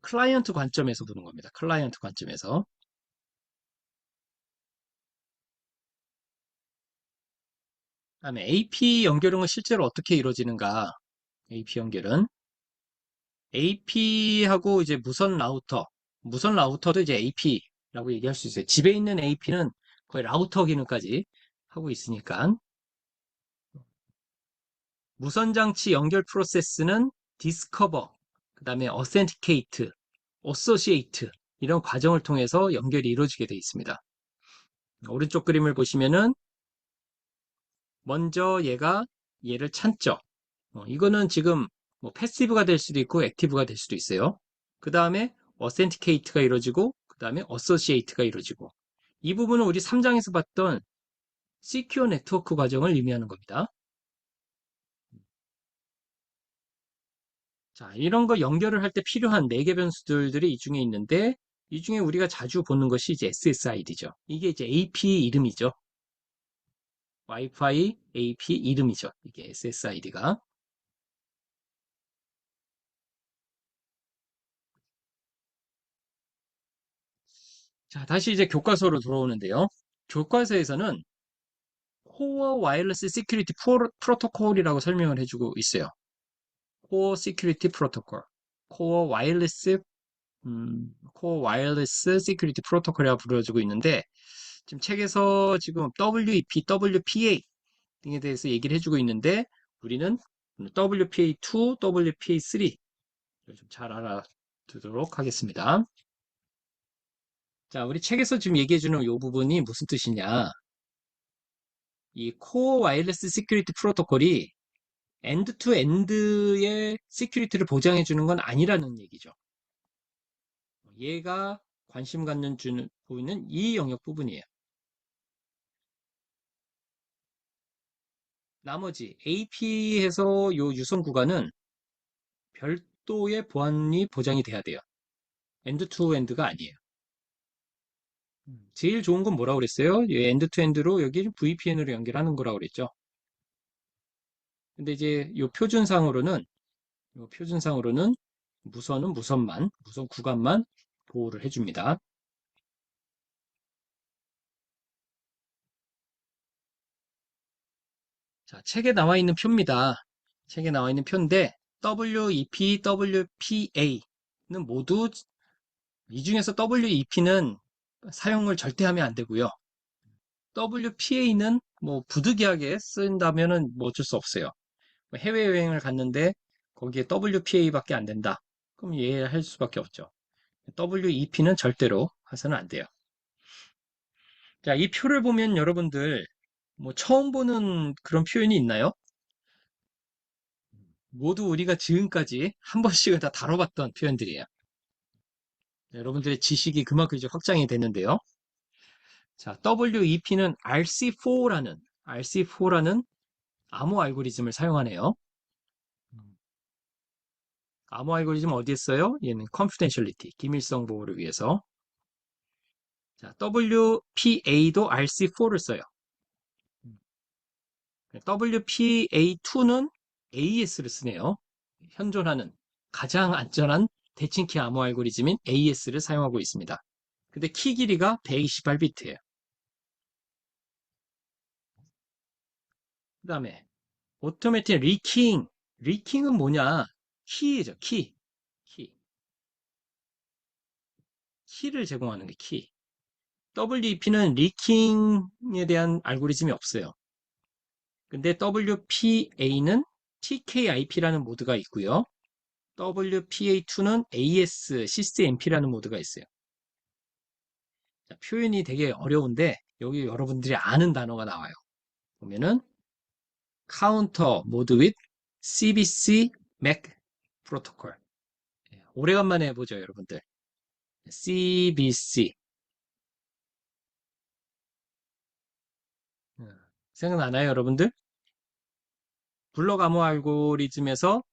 클라이언트 관점에서 보는 겁니다. 클라이언트 관점에서. 그다음에 AP 연결은 실제로 어떻게 이루어지는가? AP 연결은 AP하고 이제 무선 라우터도 이제 AP라고 얘기할 수 있어요. 집에 있는 AP는 거의 라우터 기능까지 하고 있으니까 무선 장치 연결 프로세스는 디스커버, 그다음에 어센티케이트, 어소시에이트 이런 과정을 통해서 연결이 이루어지게 되어 있습니다. 오른쪽 그림을 보시면은 먼저 얘를 찾죠. 이거는 지금 뭐 패시브가 될 수도 있고 액티브가 될 수도 있어요. 그 다음에 어센티케이트가 이루어지고 그 다음에 어소시에이트가 이루어지고 이 부분은 우리 3장에서 봤던 시큐어 네트워크 과정을 의미하는 겁니다. 자, 이런 거 연결을 할 때 필요한 4개 변수들이 이 중에 있는데 이 중에 우리가 자주 보는 것이 이제 SSID죠. 이게 이제 AP 이름이죠. 와이파이 AP 이름이죠. 이게 SSID가. 자, 다시 이제 교과서로 돌아오는데요. 교과서에서는 코어 와이어리스 시큐리티 프로토콜이라고 설명을 해주고 있어요. 코어 시큐리티 프로토콜. 코어 와이어리스 코어 와이어리스 시큐리티 프로토콜이라고 불러주고 있는데 지금 책에서 지금 WEP, WPA 등에 대해서 얘기를 해주고 있는데 우리는 WPA2, WPA3 좀 잘 알아두도록 하겠습니다. 자, 우리 책에서 지금 얘기해주는 이 부분이 무슨 뜻이냐? 이 코어 와이어리스 시큐리티 프로토콜이 엔드 투 엔드의 시큐리티를 보장해 주는 건 아니라는 얘기죠. 얘가 관심 갖는 부분은 이 영역 부분이에요. 나머지 AP에서 요 유선 구간은 별도의 보안이 보장이 돼야 돼요. 엔드 투 엔드가 아니에요. 제일 좋은 건 뭐라고 그랬어요? 엔드 투 엔드로 여기 VPN으로 연결하는 거라고 그랬죠. 근데 이제 요 표준상으로는 무선은 무선 구간만 보호를 해줍니다. 자, 책에 나와 있는 표입니다. 책에 나와 있는 표인데 WEP, WPA는 모두 이 중에서 WEP는 사용을 절대 하면 안 되고요. WPA는 뭐 부득이하게 쓴다면은 뭐 어쩔 수 없어요. 뭐 해외여행을 갔는데 거기에 WPA밖에 안 된다. 그럼 이해할 수밖에 없죠. WEP는 절대로 해서는 안 돼요. 자, 이 표를 보면 여러분들 뭐 처음 보는 그런 표현이 있나요? 모두 우리가 지금까지 한 번씩은 다 다뤄봤던 표현들이에요. 여러분들의 지식이 그만큼 이제 확장이 됐는데요. 자, WEP는 RC4라는 암호 알고리즘을 사용하네요. 암호 알고리즘 어디에 써요? 얘는 confidentiality, 기밀성 보호를 위해서. 자, WPA도 RC4를 써요. WPA2는 AES를 쓰네요. 현존하는 가장 안전한 대칭키 암호 알고리즘인 AES를 사용하고 있습니다. 근데 키 길이가 128비트예요. 그 다음에 오토매틱 리킹. 리킹은 뭐냐? 키죠, 키. 키. 키를 제공하는 게 키. WEP는 리킹에 대한 알고리즘이 없어요. 근데 WPA는 TKIP라는 모드가 있고요. WPA2는 AS, SysMP라는 모드가 있어요. 자, 표현이 되게 어려운데 여기 여러분들이 아는 단어가 나와요. 보면은 카운터 모드 with CBC MAC 프로토콜. 오래간만에 해보죠, 여러분들. CBC. 생각나나요, 여러분들? 블록 암호 알고리즘에서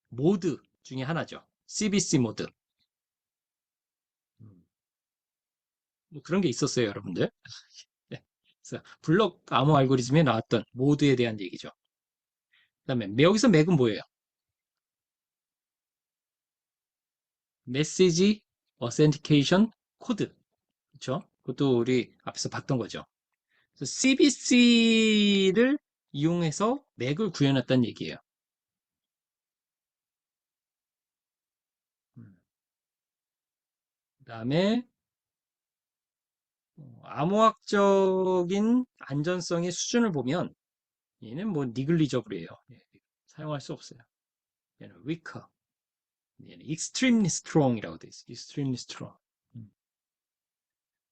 모드 중에 하나죠. CBC 모드. 음, 뭐 그런 게 있었어요, 여러분들. 네. 그래서 블록 암호 알고리즘에 나왔던 모드에 대한 얘기죠. 그다음에 여기서 맥은 뭐예요? 메시지 어센티케이션 코드. 그렇죠? 그것도 우리 앞에서 봤던 거죠. 그래서 CBC를 이용해서 맥을 구해놨다는 얘기예요. 그다음에 암호학적인 안전성의 수준을 보면 얘는 뭐 니글리저블이에요. 사용할 수 없어요. 얘는 weaker, 얘는 extremely strong이라고 돼 있어요. extremely strong.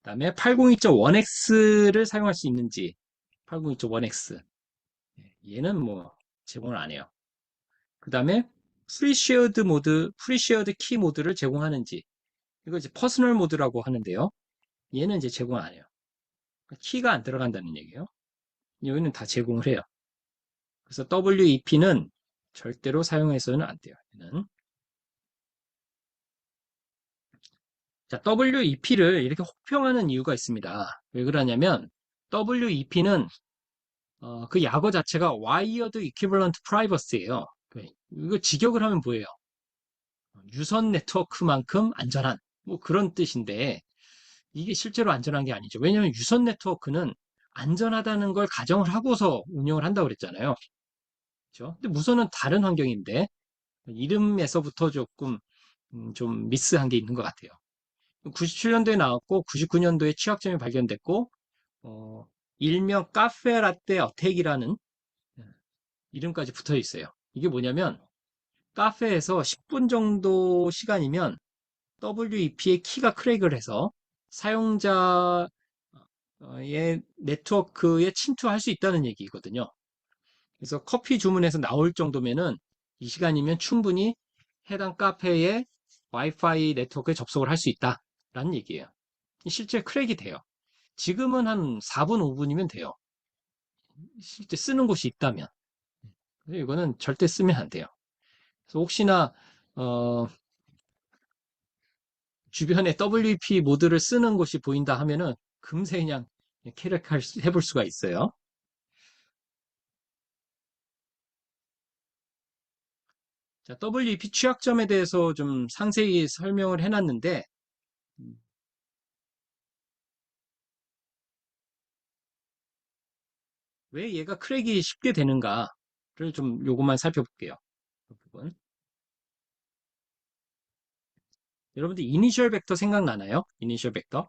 그다음에 802.1x를 사용할 수 있는지 802.1x 얘는 뭐 제공을 안 해요. 그다음에 프리쉐어드 모드, 프리쉐어드 키 모드를 제공하는지 이거 이제 퍼스널 모드라고 하는데요. 얘는 이제 제공 안 해요. 키가 안 들어간다는 얘기예요. 여기는 다 제공을 해요. 그래서 WEP는 절대로 사용해서는 안 돼요. 얘는. 자, WEP를 이렇게 혹평하는 이유가 있습니다. 왜 그러냐면 WEP는 그 약어 자체가 Wired Equivalent Privacy예요. 이거 직역을 하면 뭐예요? 유선 네트워크만큼 안전한 뭐 그런 뜻인데 이게 실제로 안전한 게 아니죠. 왜냐하면 유선 네트워크는 안전하다는 걸 가정을 하고서 운영을 한다고 그랬잖아요. 그렇죠? 근데 무선은 다른 환경인데 이름에서부터 조금 좀 미스한 게 있는 것 같아요. 97년도에 나왔고 99년도에 취약점이 발견됐고 어, 일명 카페라떼 어택이라는 이름까지 붙어 있어요. 이게 뭐냐면 카페에서 10분 정도 시간이면 WEP의 키가 크랙을 해서 사용자의 네트워크에 침투할 수 있다는 얘기거든요. 그래서 커피 주문해서 나올 정도면은 이 시간이면 충분히 해당 카페의 와이파이 네트워크에 접속을 할 수 있다라는 얘기예요. 실제 크랙이 돼요. 지금은 한 4분, 5분이면 돼요. 실제 쓰는 곳이 있다면. 이거는 절대 쓰면 안 돼요. 그래서 혹시나 주변에 WP 모드를 쓰는 곳이 보인다 하면은 금세 그냥 해볼 수가 있어요. 자, WP 취약점에 대해서 좀 상세히 설명을 해놨는데 음, 왜 얘가 크랙이 쉽게 되는가를 좀 요것만 살펴볼게요. 그 부분. 여러분들 이니셜 벡터 생각나나요? 이니셜 벡터?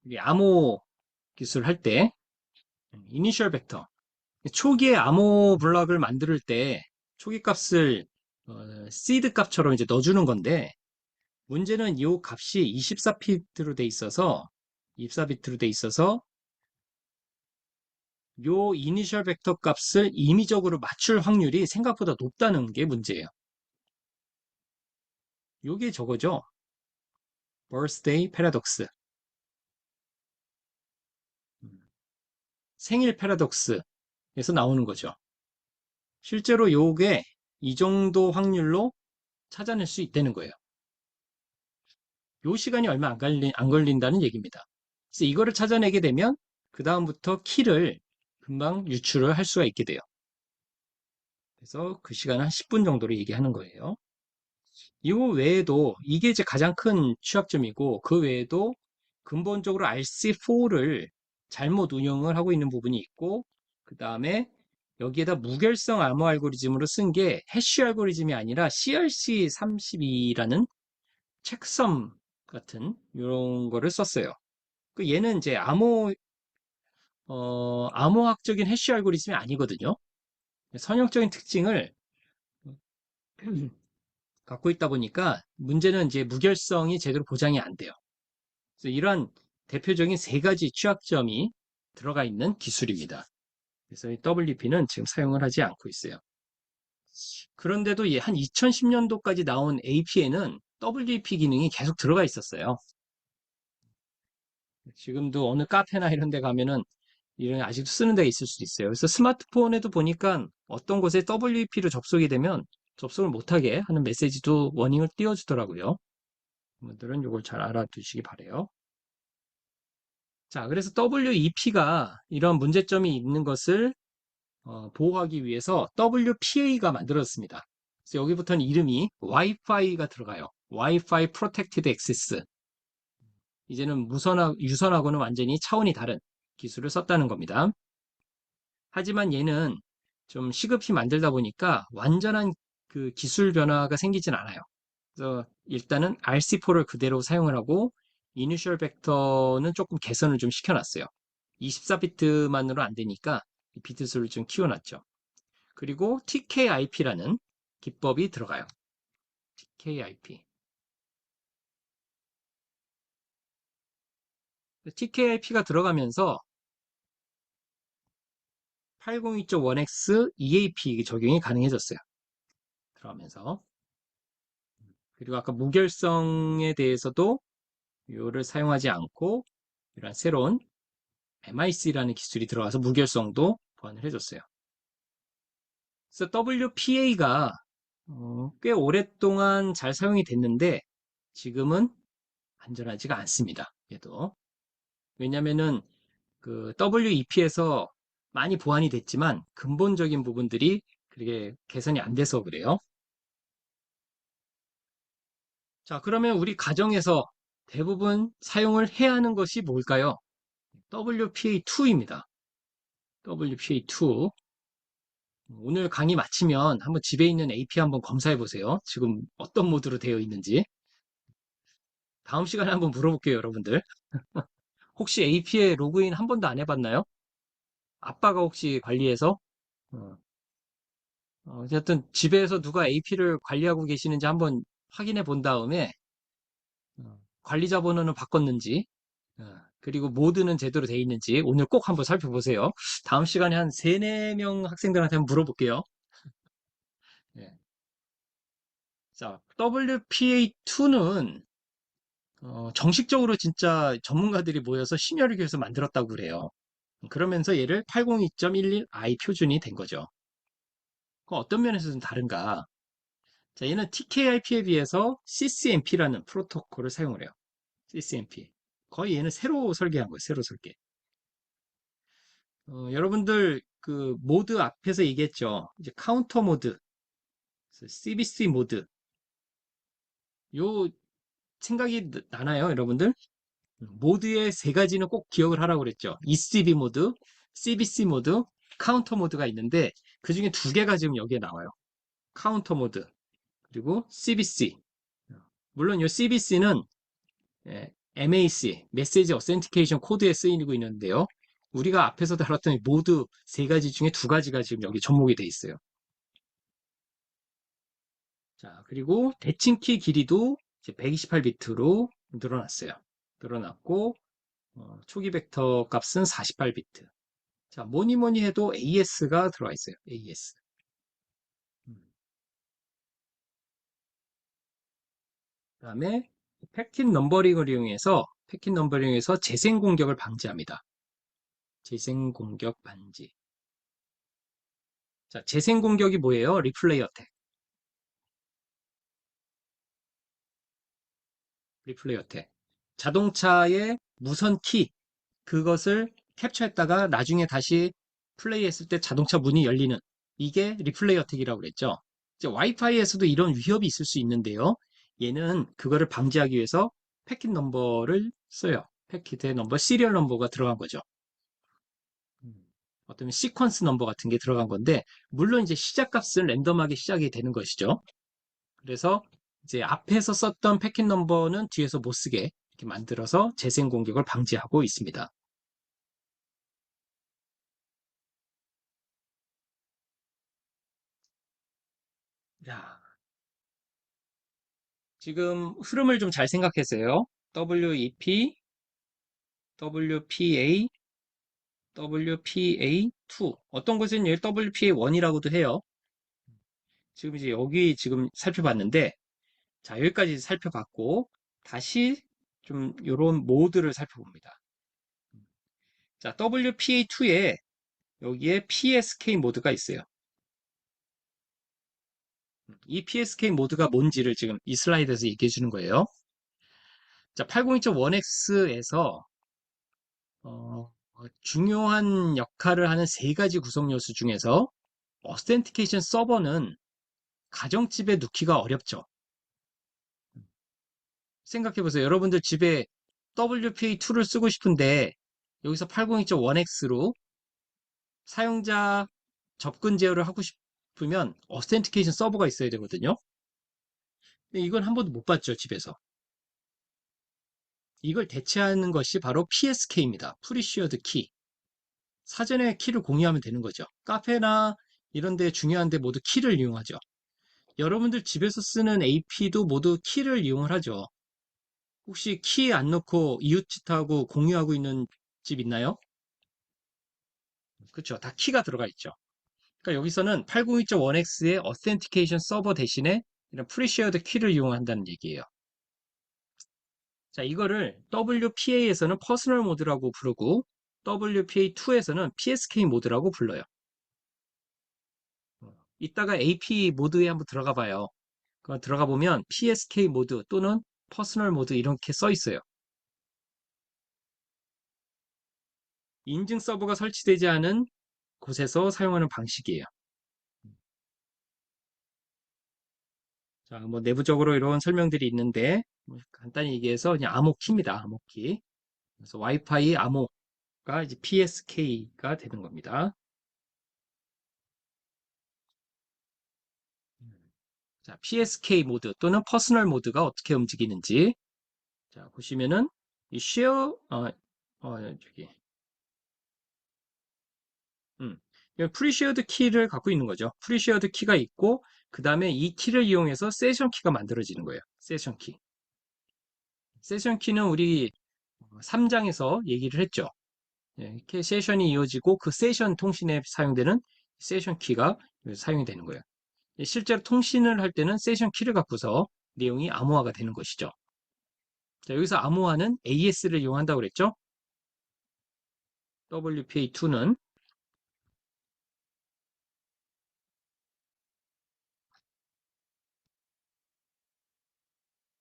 이게 암호 기술 할 때 이니셜 벡터 초기에 암호 블럭을 만들 때 초기 값을 시드 값처럼 이제 넣어주는 건데 문제는 이 값이 24비트로 돼 있어서 24비트로 돼 있어서 요 이니셜 벡터 값을 임의적으로 맞출 확률이 생각보다 높다는 게 문제예요. 요게 저거죠. birthday paradox. 생일 패러독스에서 나오는 거죠. 실제로 요게 이 정도 확률로 찾아낼 수 있다는 거예요. 요 시간이 얼마 안 걸린다는 얘기입니다. 그래서 이거를 찾아내게 되면 그 다음부터 키를 금방 유출을 할 수가 있게 돼요. 그래서 그 시간 한 10분 정도로 얘기하는 거예요. 이거 외에도 이게 이제 가장 큰 취약점이고 그 외에도 근본적으로 RC4를 잘못 운영을 하고 있는 부분이 있고 그 다음에 여기에다 무결성 암호 알고리즘으로 쓴 게 해쉬 알고리즘이 아니라 CRC32라는 책섬 같은 이런 거를 썼어요. 그 얘는 이제 암호학적인 해쉬 알고리즘이 아니거든요. 선형적인 특징을 갖고 있다 보니까 문제는 이제 무결성이 제대로 보장이 안 돼요. 그래서 이러한 대표적인 세 가지 취약점이 들어가 있는 기술입니다. 그래서 이 WP는 지금 사용을 하지 않고 있어요. 그런데도 한 2010년도까지 나온 AP에는 WP 기능이 계속 들어가 있었어요. 지금도 어느 카페나 이런 데 가면은 이런 아직도 쓰는 데가 있을 수도 있어요. 그래서 스마트폰에도 보니까 어떤 곳에 WP로 접속이 되면 접속을 못하게 하는 메시지도 워닝을 띄워주더라고요. 분들은 이걸 잘 알아두시기 바래요. 자, 그래서 WEP가 이런 문제점이 있는 것을 보호하기 위해서 WPA가 만들어졌습니다. 그래서 여기부터는 이름이 Wi-Fi가 들어가요. Wi-Fi Protected Access. 이제는 유선하고는 완전히 차원이 다른 기술을 썼다는 겁니다. 하지만 얘는 좀 시급히 만들다 보니까 완전한 그 기술 변화가 생기진 않아요. 그래서 일단은 RC4를 그대로 사용을 하고 이니셜 벡터는 조금 개선을 좀 시켜놨어요. 24비트만으로 안 되니까 비트 수를 좀 키워놨죠. 그리고 TKIP라는 기법이 들어가요. TKIP. TKIP가 들어가면서 802.1x EAP 적용이 가능해졌어요. 들어가면서. 그리고 아까 무결성에 대해서도 이거를 사용하지 않고 이런 새로운 MIC라는 기술이 들어가서 무결성도 보완을 해줬어요. 그래서 WPA가 꽤 오랫동안 잘 사용이 됐는데 지금은 안전하지가 않습니다. 얘도. 왜냐면은 그 WEP에서 많이 보완이 됐지만 근본적인 부분들이 그렇게 개선이 안 돼서 그래요. 자, 그러면 우리 가정에서 대부분 사용을 해야 하는 것이 뭘까요? WPA2입니다. WPA2. 오늘 강의 마치면 한번 집에 있는 AP 한번 검사해 보세요. 지금 어떤 모드로 되어 있는지. 다음 시간에 한번 물어볼게요, 여러분들. 혹시 AP에 로그인 한 번도 안 해봤나요? 아빠가 혹시 관리해서? 어, 어쨌든 집에서 누가 AP를 관리하고 계시는지 한번 확인해 본 다음에 관리자 번호는 바꿨는지 어, 그리고 모드는 제대로 돼 있는지 오늘 꼭 한번 살펴보세요. 다음 시간에 한 3, 4명 학생들한테 한번 물어볼게요. 예. 자, WPA2는 정식적으로 진짜 전문가들이 모여서 심혈을 기해서 만들었다고 그래요. 그러면서 얘를 802.11i 표준이 된 거죠. 그 어떤 면에서 좀 다른가? 자, 얘는 TKIP에 비해서 CCMP라는 프로토콜을 사용을 해요. CCMP. 거의 얘는 새로 설계한 거예요. 새로 설계. 여러분들 그 모드 앞에서 얘기했죠. 이제 카운터 모드, CBC 모드. 요 생각이 나나요, 여러분들? 모드의 세 가지는 꼭 기억을 하라고 그랬죠. ECB 모드, CBC 모드, 카운터 모드가 있는데 그 중에 두 개가 지금 여기에 나와요. 카운터 모드 그리고 CBC. 물론 이 CBC는 MAC, 메시지 어센티케이션 코드에 쓰이고 있는데요. 우리가 앞에서 다뤘던 모두 세 가지 중에 두 가지가 지금 여기 접목이 돼 있어요. 자, 그리고 대칭키 길이도 128비트로 늘어났어요. 늘어났고 초기 벡터 값은 48비트. 자, 뭐니 뭐니 해도 AS가 들어와 있어요. AS. 그다음에 패킷 넘버링을 이용해서 재생 공격을 방지합니다. 재생 공격 방지. 자, 재생 공격이 뭐예요? 리플레이 어택. 리플레이 어택. 자동차의 무선 키 그것을 캡처했다가 나중에 다시 플레이했을 때 자동차 문이 열리는 이게 리플레이 어택이라고 그랬죠. 이제 와이파이에서도 이런 위협이 있을 수 있는데요. 얘는 그거를 방지하기 위해서 패킷 넘버를 써요. 패킷의 넘버, 시리얼 넘버가 들어간 거죠. 어떤 시퀀스 넘버 같은 게 들어간 건데, 물론 이제 시작값은 랜덤하게 시작이 되는 것이죠. 그래서 이제 앞에서 썼던 패킷 넘버는 뒤에서 못 쓰게 이렇게 만들어서 재생 공격을 방지하고 있습니다. 자, 지금 흐름을 좀 잘 생각했어요. WEP, WPA, WPA2. 어떤 곳은 여기 WPA1이라고도 해요. 지금 이제 여기 지금 살펴봤는데, 자, 여기까지 살펴봤고, 다시 좀 이런 모드를 살펴봅니다. 자, WPA2에 여기에 PSK 모드가 있어요. 이 PSK 모드가 뭔지를 지금 이 슬라이드에서 얘기해 주는 거예요. 자, 802.1x에서 중요한 역할을 하는 세 가지 구성 요소 중에서 어센티케이션 서버는 가정집에 넣기가 어렵죠. 생각해 보세요. 여러분들 집에 WPA2를 쓰고 싶은데 여기서 802.1x로 사용자 접근 제어를 하고 싶으면 어센티케이션 서버가 있어야 되거든요. 근데 이건 한 번도 못 봤죠, 집에서. 이걸 대체하는 것이 바로 PSK입니다. 프리시어드 키. 사전에 키를 공유하면 되는 거죠. 카페나 이런 데 중요한 데 모두 키를 이용하죠. 여러분들 집에서 쓰는 AP도 모두 키를 이용을 하죠. 혹시 키 안 넣고 이웃집하고 공유하고 있는 집 있나요? 그렇죠. 다 키가 들어가 있죠. 그러니까 여기서는 802.1x의 어센티케이션 서버 대신에 이런 프리시어드 키를 이용한다는 얘기예요. 자, 이거를 WPA에서는 퍼스널 모드라고 부르고 WPA2에서는 PSK 모드라고 불러요. 이따가 AP 모드에 한번 들어가 봐요. 들어가 보면 PSK 모드 또는 퍼스널 모드 이렇게 써 있어요. 인증 서버가 설치되지 않은 곳에서 사용하는 방식이에요. 자, 뭐 내부적으로 이런 설명들이 있는데 뭐 간단히 얘기해서 그냥 암호키입니다. 암호키. 그래서 와이파이 암호가 이제 PSK가 되는 겁니다. 자, PSK 모드 또는 퍼스널 모드가 어떻게 움직이는지 자, 보시면은 이 쉐어 저기 음. 프리쉐어드 키를 갖고 있는 거죠. 프리쉐어드 키가 있고 그 다음에 이 키를 이용해서 세션 키가 만들어지는 거예요. 세션 키. 세션 키는 우리 3장에서 얘기를 했죠. 이렇게 세션이 이어지고 그 세션 통신에 사용되는 세션 키가 사용이 되는 거예요. 실제로 통신을 할 때는 세션 키를 갖고서 내용이 암호화가 되는 것이죠. 자, 여기서 암호화는 AS를 이용한다고 그랬죠? WPA2는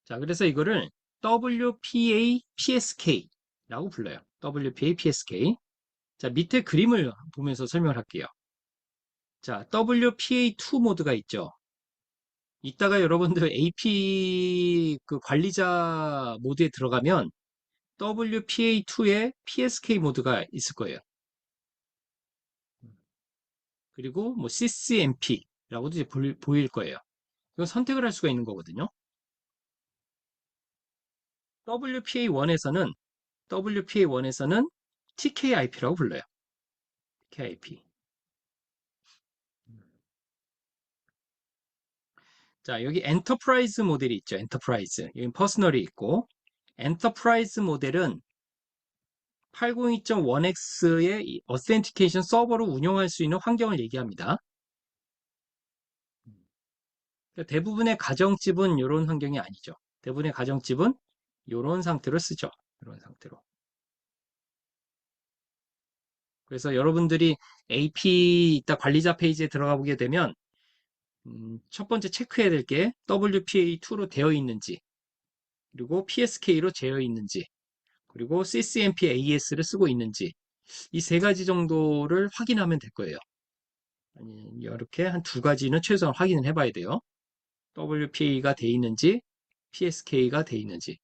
자, 그래서 이거를 WPA PSK라고 불러요. WPA PSK. 자, 밑에 그림을 보면서 설명을 할게요. 자, WPA2 모드가 있죠. 이따가 여러분들 AP 그 관리자 모드에 들어가면 WPA2에 PSK 모드가 있을 거예요. 그리고 뭐 CCMP라고도 이제 보일 거예요. 이건 선택을 할 수가 있는 거거든요. WPA1에서는 TKIP라고 불러요. TKIP. 자, 여기 엔터프라이즈 모델이 있죠. 엔터프라이즈. 여기 퍼스널이 있고, 엔터프라이즈 모델은 802.1x의 어센티케이션 서버로 운영할 수 있는 환경을 얘기합니다. 그러니까 대부분의 가정집은 이런 환경이 아니죠. 대부분의 가정집은 이런 상태로 쓰죠. 이런 상태로. 그래서 여러분들이 AP 이따 관리자 페이지에 들어가 보게 되면 첫 번째 체크해야 될 게 WPA2로 되어 있는지, 그리고 PSK로 되어 있는지, 그리고 CCMP AS를 쓰고 있는지 이 세 가지 정도를 확인하면 될 거예요. 아니, 이렇게 한 두 가지는 최소한 확인을 해봐야 돼요. WPA가 돼 있는지, PSK가 돼 있는지.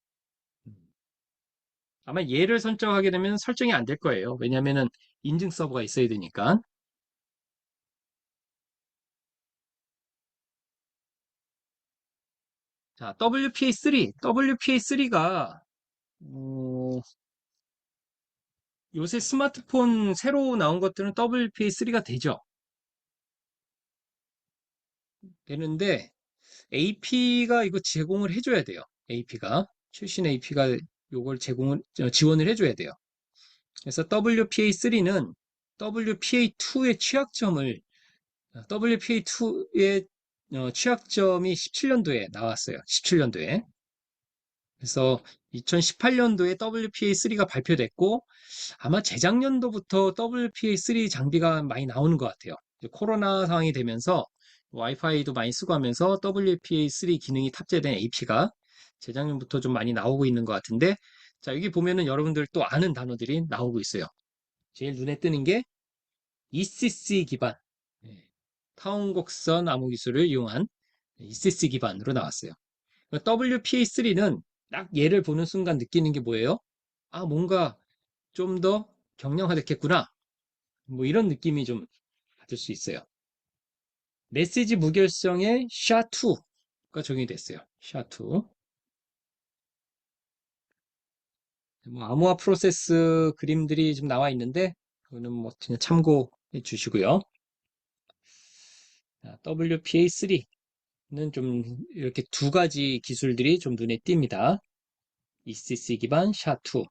아마 얘를 설정하게 되면 설정이 안 될 거예요. 왜냐면은 인증 서버가 있어야 되니까. 자, WPA3. WPA3가 요새 스마트폰 새로 나온 것들은 WPA3가 되죠. 되는데 AP가 이거 제공을 해줘야 돼요. AP가 최신 AP가 요걸 제공을 지원을 해줘야 돼요. 그래서 WPA3는 WPA2의 취약점을 WPA2의 취약점이 17년도에 나왔어요. 17년도에. 그래서 2018년도에 WPA3가 발표됐고 아마 재작년도부터 WPA3 장비가 많이 나오는 것 같아요. 이제 코로나 상황이 되면서 와이파이도 많이 쓰고 하면서 WPA3 기능이 탑재된 AP가 재작년부터 좀 많이 나오고 있는 것 같은데 자, 여기 보면은 여러분들 또 아는 단어들이 나오고 있어요. 제일 눈에 뜨는 게 ECC 기반, 예, 타원곡선 암호 기술을 이용한 ECC 기반으로 나왔어요. WPA3는 딱 얘를 보는 순간 느끼는 게 뭐예요? 아, 뭔가 좀 더 경량화됐겠구나. 뭐 이런 느낌이 좀 받을 수 있어요. 메시지 무결성의 SHA-2가 적용이 됐어요. SHA-2. 뭐 암호화 프로세스 그림들이 좀 나와 있는데 그거는 뭐 그냥 참고해 주시고요. WPA3는 좀 이렇게 두 가지 기술들이 좀 눈에 띕니다. ECC 기반 SHA-2.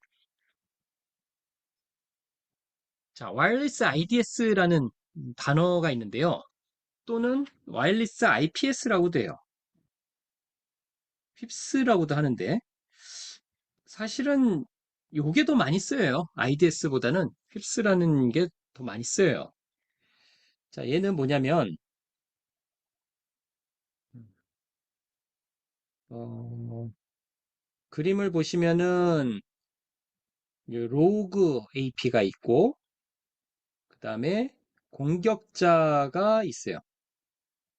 자, 와이어리스 IDS라는 단어가 있는데요. 또는 와이어리스 IPS라고도 해요. 휩스라고도 하는데 사실은 요게 더 많이 쓰여요. IDS보다는 휩스라는 게 더 많이 쓰여요. 자, 얘는 뭐냐면 어, 그림을 보시면은 로그 AP가 있고 그 다음에 공격자가 있어요.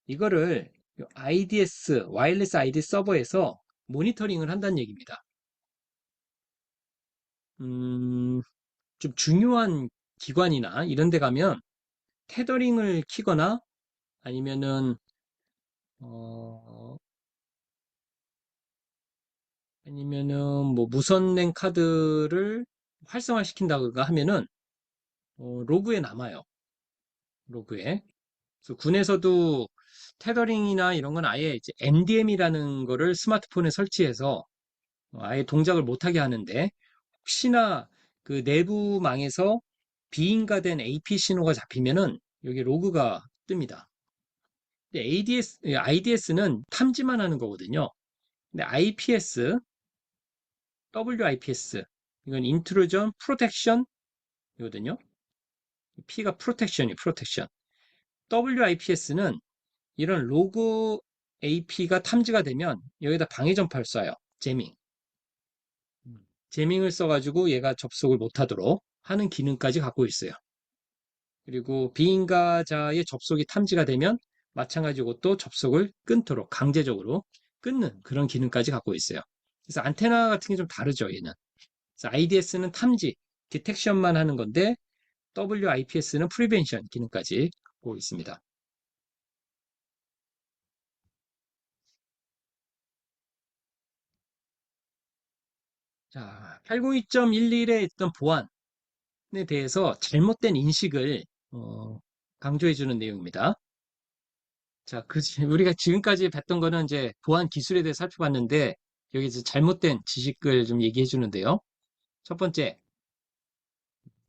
이거를 IDS, 와이어리스 ID 서버에서 모니터링을 한다는 얘기입니다. 음, 좀 중요한 기관이나 이런 데 가면 테더링을 키거나 아니면은 어, 아니면은 뭐 무선랜 카드를 활성화시킨다든가 하면은 로그에 남아요. 로그에. 그래서 군에서도 테더링이나 이런 건 아예 이제 MDM이라는 거를 스마트폰에 설치해서 아예 동작을 못하게 하는데 혹시나 그 내부망에서 비인가된 AP 신호가 잡히면은 여기 로그가 뜹니다. 근데 IDS는 탐지만 하는 거거든요. 근데 IPS, WIPS, 이건 인트루전 프로텍션이거든요. P가 프로텍션. WIPS는 이런 로그 AP가 탐지가 되면 여기다 방해 전파를 쏴요. 제밍. 제밍을 써가지고 얘가 접속을 못하도록 하는 기능까지 갖고 있어요. 그리고 비인가자의 접속이 탐지가 되면 마찬가지로 또 접속을 끊도록 강제적으로 끊는 그런 기능까지 갖고 있어요. 그래서 안테나 같은 게 좀 다르죠, 얘는. 그래서 IDS는 탐지, 디텍션만 하는 건데 WIPS는 프리벤션 기능까지 갖고 있습니다. 자, 802.11의 어떤 보안에 대해서 잘못된 인식을 강조해 주는 내용입니다. 자, 우리가 지금까지 봤던 거는 이제 보안 기술에 대해 살펴봤는데 여기 이제 잘못된 지식을 좀 얘기해 주는데요. 첫 번째,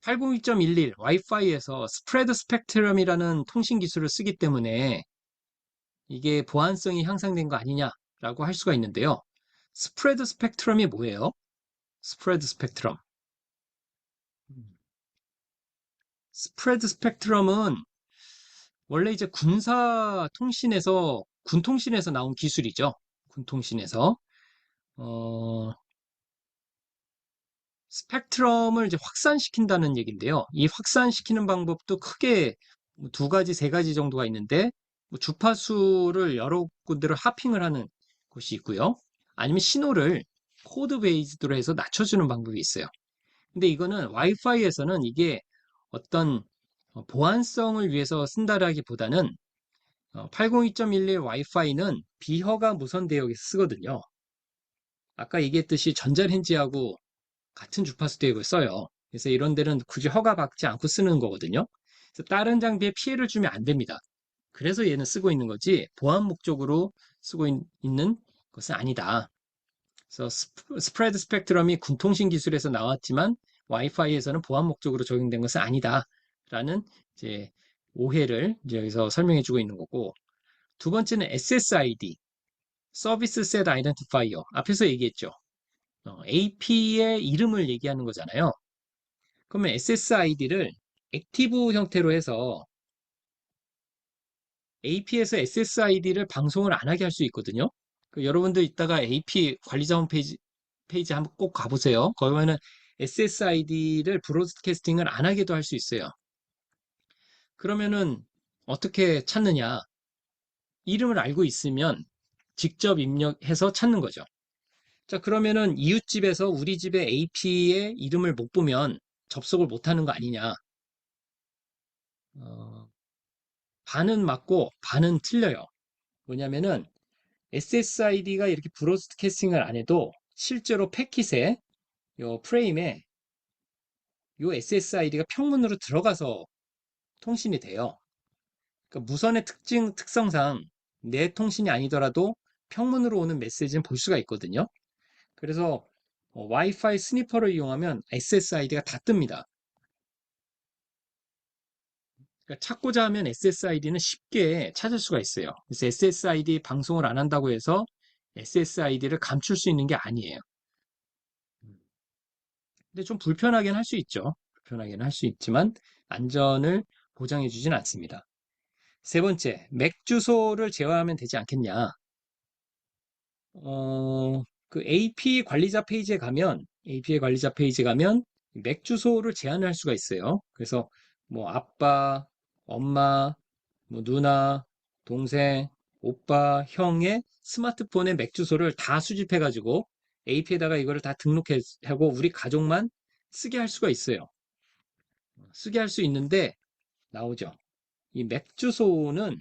802.11 와이파이에서 스프레드 스펙트럼이라는 통신 기술을 쓰기 때문에 이게 보안성이 향상된 거 아니냐라고 할 수가 있는데요. 스프레드 스펙트럼이 뭐예요? 스프레드 스펙트럼. 스프레드 스펙트럼은 원래 이제 군사 통신에서 군 통신에서 나온 기술이죠. 군 통신에서 어, 스펙트럼을 이제 확산시킨다는 얘기인데요. 이 확산시키는 방법도 크게 두 가지, 세 가지 정도가 있는데, 뭐 주파수를 여러 군데로 하핑을 하는 곳이 있고요. 아니면 신호를 코드 베이스드로 해서 낮춰주는 방법이 있어요. 근데 이거는 와이파이에서는 이게 어떤 보안성을 위해서 쓴다라기보다는 802.11 와이파이는 비허가 무선 대역에서 쓰거든요. 아까 얘기했듯이 전자레인지하고 같은 주파수 대역을 써요. 그래서 이런 데는 굳이 허가 받지 않고 쓰는 거거든요. 그래서 다른 장비에 피해를 주면 안 됩니다. 그래서 얘는 쓰고 있는 거지 보안 목적으로 쓰고 는 것은 아니다. 그래서 스프레드 스펙트럼이 군통신 기술에서 나왔지만 와이파이에서는 보안 목적으로 적용된 것은 아니다. 라는 이제 오해를 이제 여기서 설명해 주고 있는 거고 두 번째는 SSID, 서비스 셋 아이덴티파이어. 앞에서 얘기했죠. AP의 이름을 얘기하는 거잖아요. 그러면 SSID를 액티브 형태로 해서 AP에서 SSID를 방송을 안 하게 할 수 있거든요. 여러분들 이따가 AP 관리자 홈페이지 한번 꼭 가보세요. 거기 보면은 SSID를 브로드캐스팅을 안 하게도 할 수 있어요. 그러면은 어떻게 찾느냐? 이름을 알고 있으면 직접 입력해서 찾는 거죠. 자, 그러면은 이웃집에서 우리 집의 AP의 이름을 못 보면 접속을 못 하는 거 아니냐? 어, 반은 맞고 반은 틀려요. 뭐냐면은 SSID가 이렇게 브로드캐스팅을 안 해도 실제로 패킷에 요 프레임에 요 SSID가 평문으로 들어가서 통신이 돼요. 그러니까 무선의 특성상 내 통신이 아니더라도 평문으로 오는 메시지는 볼 수가 있거든요. 그래서 와이파이 스니퍼를 이용하면 SSID가 다 뜹니다. 그러니까 찾고자 하면 SSID는 쉽게 찾을 수가 있어요. 그래서 SSID 방송을 안 한다고 해서 SSID를 감출 수 있는 게 아니에요. 근데 좀 불편하긴 할 수 있죠. 불편하긴 할 수 있지만 안전을 보장해 주진 않습니다. 세 번째, 맥 주소를 제어하면 되지 않겠냐? 그 AP 관리자 페이지에 가면 AP의 관리자 페이지에 가면 맥 주소를 제한할 수가 있어요. 그래서 뭐 아빠, 엄마, 뭐 누나, 동생, 오빠, 형의 스마트폰의 맥 주소를 다 수집해 가지고 AP에다가 이거를 다 등록하고 우리 가족만 쓰게 할 수가 있어요. 쓰게 할 수 있는데 나오죠. 이 맥 주소는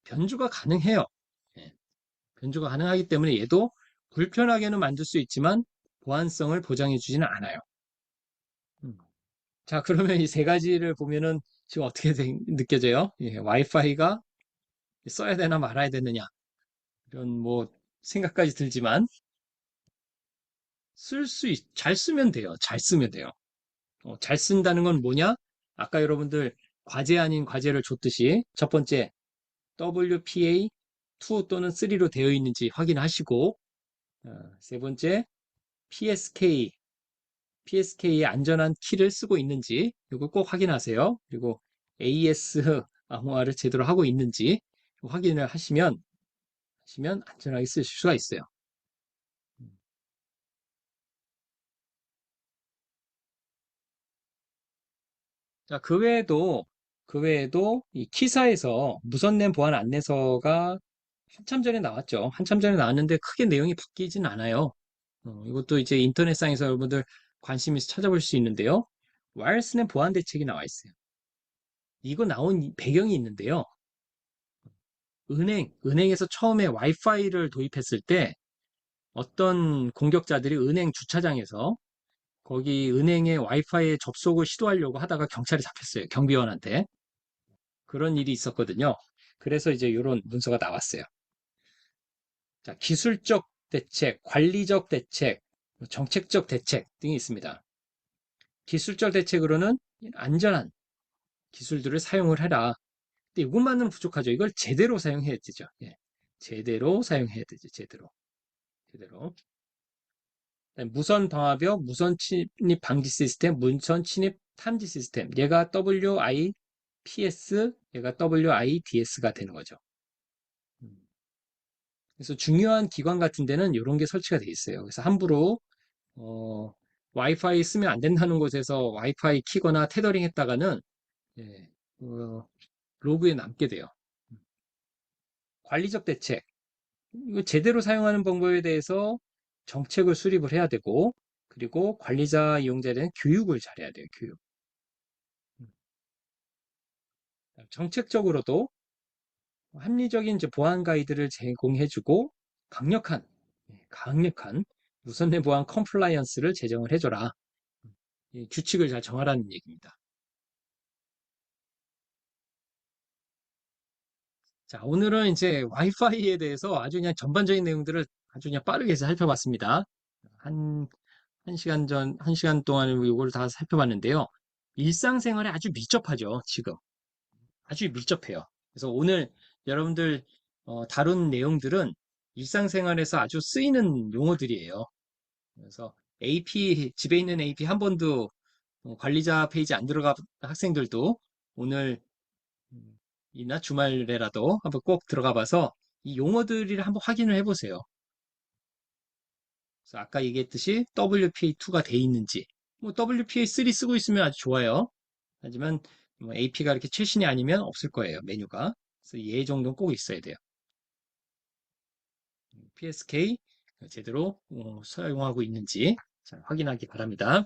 변주가 가능해요. 예, 변주가 가능하기 때문에 얘도 불편하게는 만들 수 있지만 보안성을 보장해 주지는 않아요. 음. 자, 그러면 이 세 가지를 보면은 지금 어떻게 느껴져요? 예, 와이파이가 써야 되나 말아야 되느냐 이런 뭐 생각까지 들지만 잘 쓰면 돼요. 잘 쓰면 돼요. 잘 쓴다는 건 뭐냐? 아까 여러분들 과제 아닌 과제를 줬듯이 첫 번째 WPA 2 또는 3로 되어 있는지 확인하시고 세 번째 PSK의 안전한 키를 쓰고 있는지 이걸 꼭 확인하세요. 그리고 AS 암호화를 제대로 하고 있는지 확인을 하시면 안전하게 쓰실 수가 있어요. 자, 그 외에도 이 키사에서 무선랜 보안 안내서가 한참 전에 나왔죠. 한참 전에 나왔는데 크게 내용이 바뀌진 않아요. 이것도 이제 인터넷상에서 여러분들 관심 있어 찾아볼 수 있는데요. 와이어리스 랜 보안 대책이 나와 있어요. 이거 나온 배경이 있는데요. 은행에서 처음에 와이파이를 도입했을 때 어떤 공격자들이 은행 주차장에서 거기 은행의 와이파이에 접속을 시도하려고 하다가 경찰에 잡혔어요. 경비원한테. 그런 일이 있었거든요. 그래서 이제 이런 문서가 나왔어요. 자, 기술적 대책, 관리적 대책, 정책적 대책 등이 있습니다. 기술적 대책으로는 안전한 기술들을 사용을 해라. 근데 이것만은 부족하죠. 이걸 제대로 사용해야 되죠. 예. 제대로 사용해야 되죠. 제대로. 무선 방화벽, 무선 침입 방지 시스템, 무선 침입 탐지 시스템. 얘가 WIPS, 얘가 WIDS가 되는 거죠. 음. 그래서 중요한 기관 같은 데는 이런 게 설치가 돼 있어요. 그래서 함부로 어, 와이파이 쓰면 안 된다는 곳에서 와이파이 키거나 테더링 했다가는 예, 로그에 남게 돼요. 관리적 대책. 이거 제대로 사용하는 방법에 대해서 정책을 수립을 해야 되고, 그리고 관리자, 이용자에 대한 교육을 잘해야 돼요, 교육. 음. 정책적으로도 합리적인 이제 보안 가이드를 제공해주고, 강력한, 강력한 무선내 보안 컴플라이언스를 제정을 해줘라. 이 규칙을 잘 정하라는 얘기입니다. 자, 오늘은 이제 와이파이에 대해서 아주 그냥 전반적인 내용들을 아주 그냥 빠르게 해서 살펴봤습니다. 한, 한 시간 동안 이걸 다 살펴봤는데요. 일상생활에 아주 밀접하죠, 지금. 아주 밀접해요. 그래서 오늘 여러분들 다룬 내용들은 일상생활에서 아주 쓰이는 용어들이에요. 그래서 AP, 집에 있는 AP 한 번도 관리자 페이지 안 들어가 학생들도 오늘 이나 주말에라도 한번 꼭 들어가 봐서 이 용어들을 한번 확인을 해보세요. 그래서 아까 얘기했듯이 WPA2가 돼 있는지, 뭐 WPA3 쓰고 있으면 아주 좋아요. 하지만 AP가 이렇게 최신이 아니면 없을 거예요, 메뉴가. 그래서 얘 정도는 꼭 있어야 돼요. PSK 제대로 사용하고 있는지 잘 확인하기 바랍니다.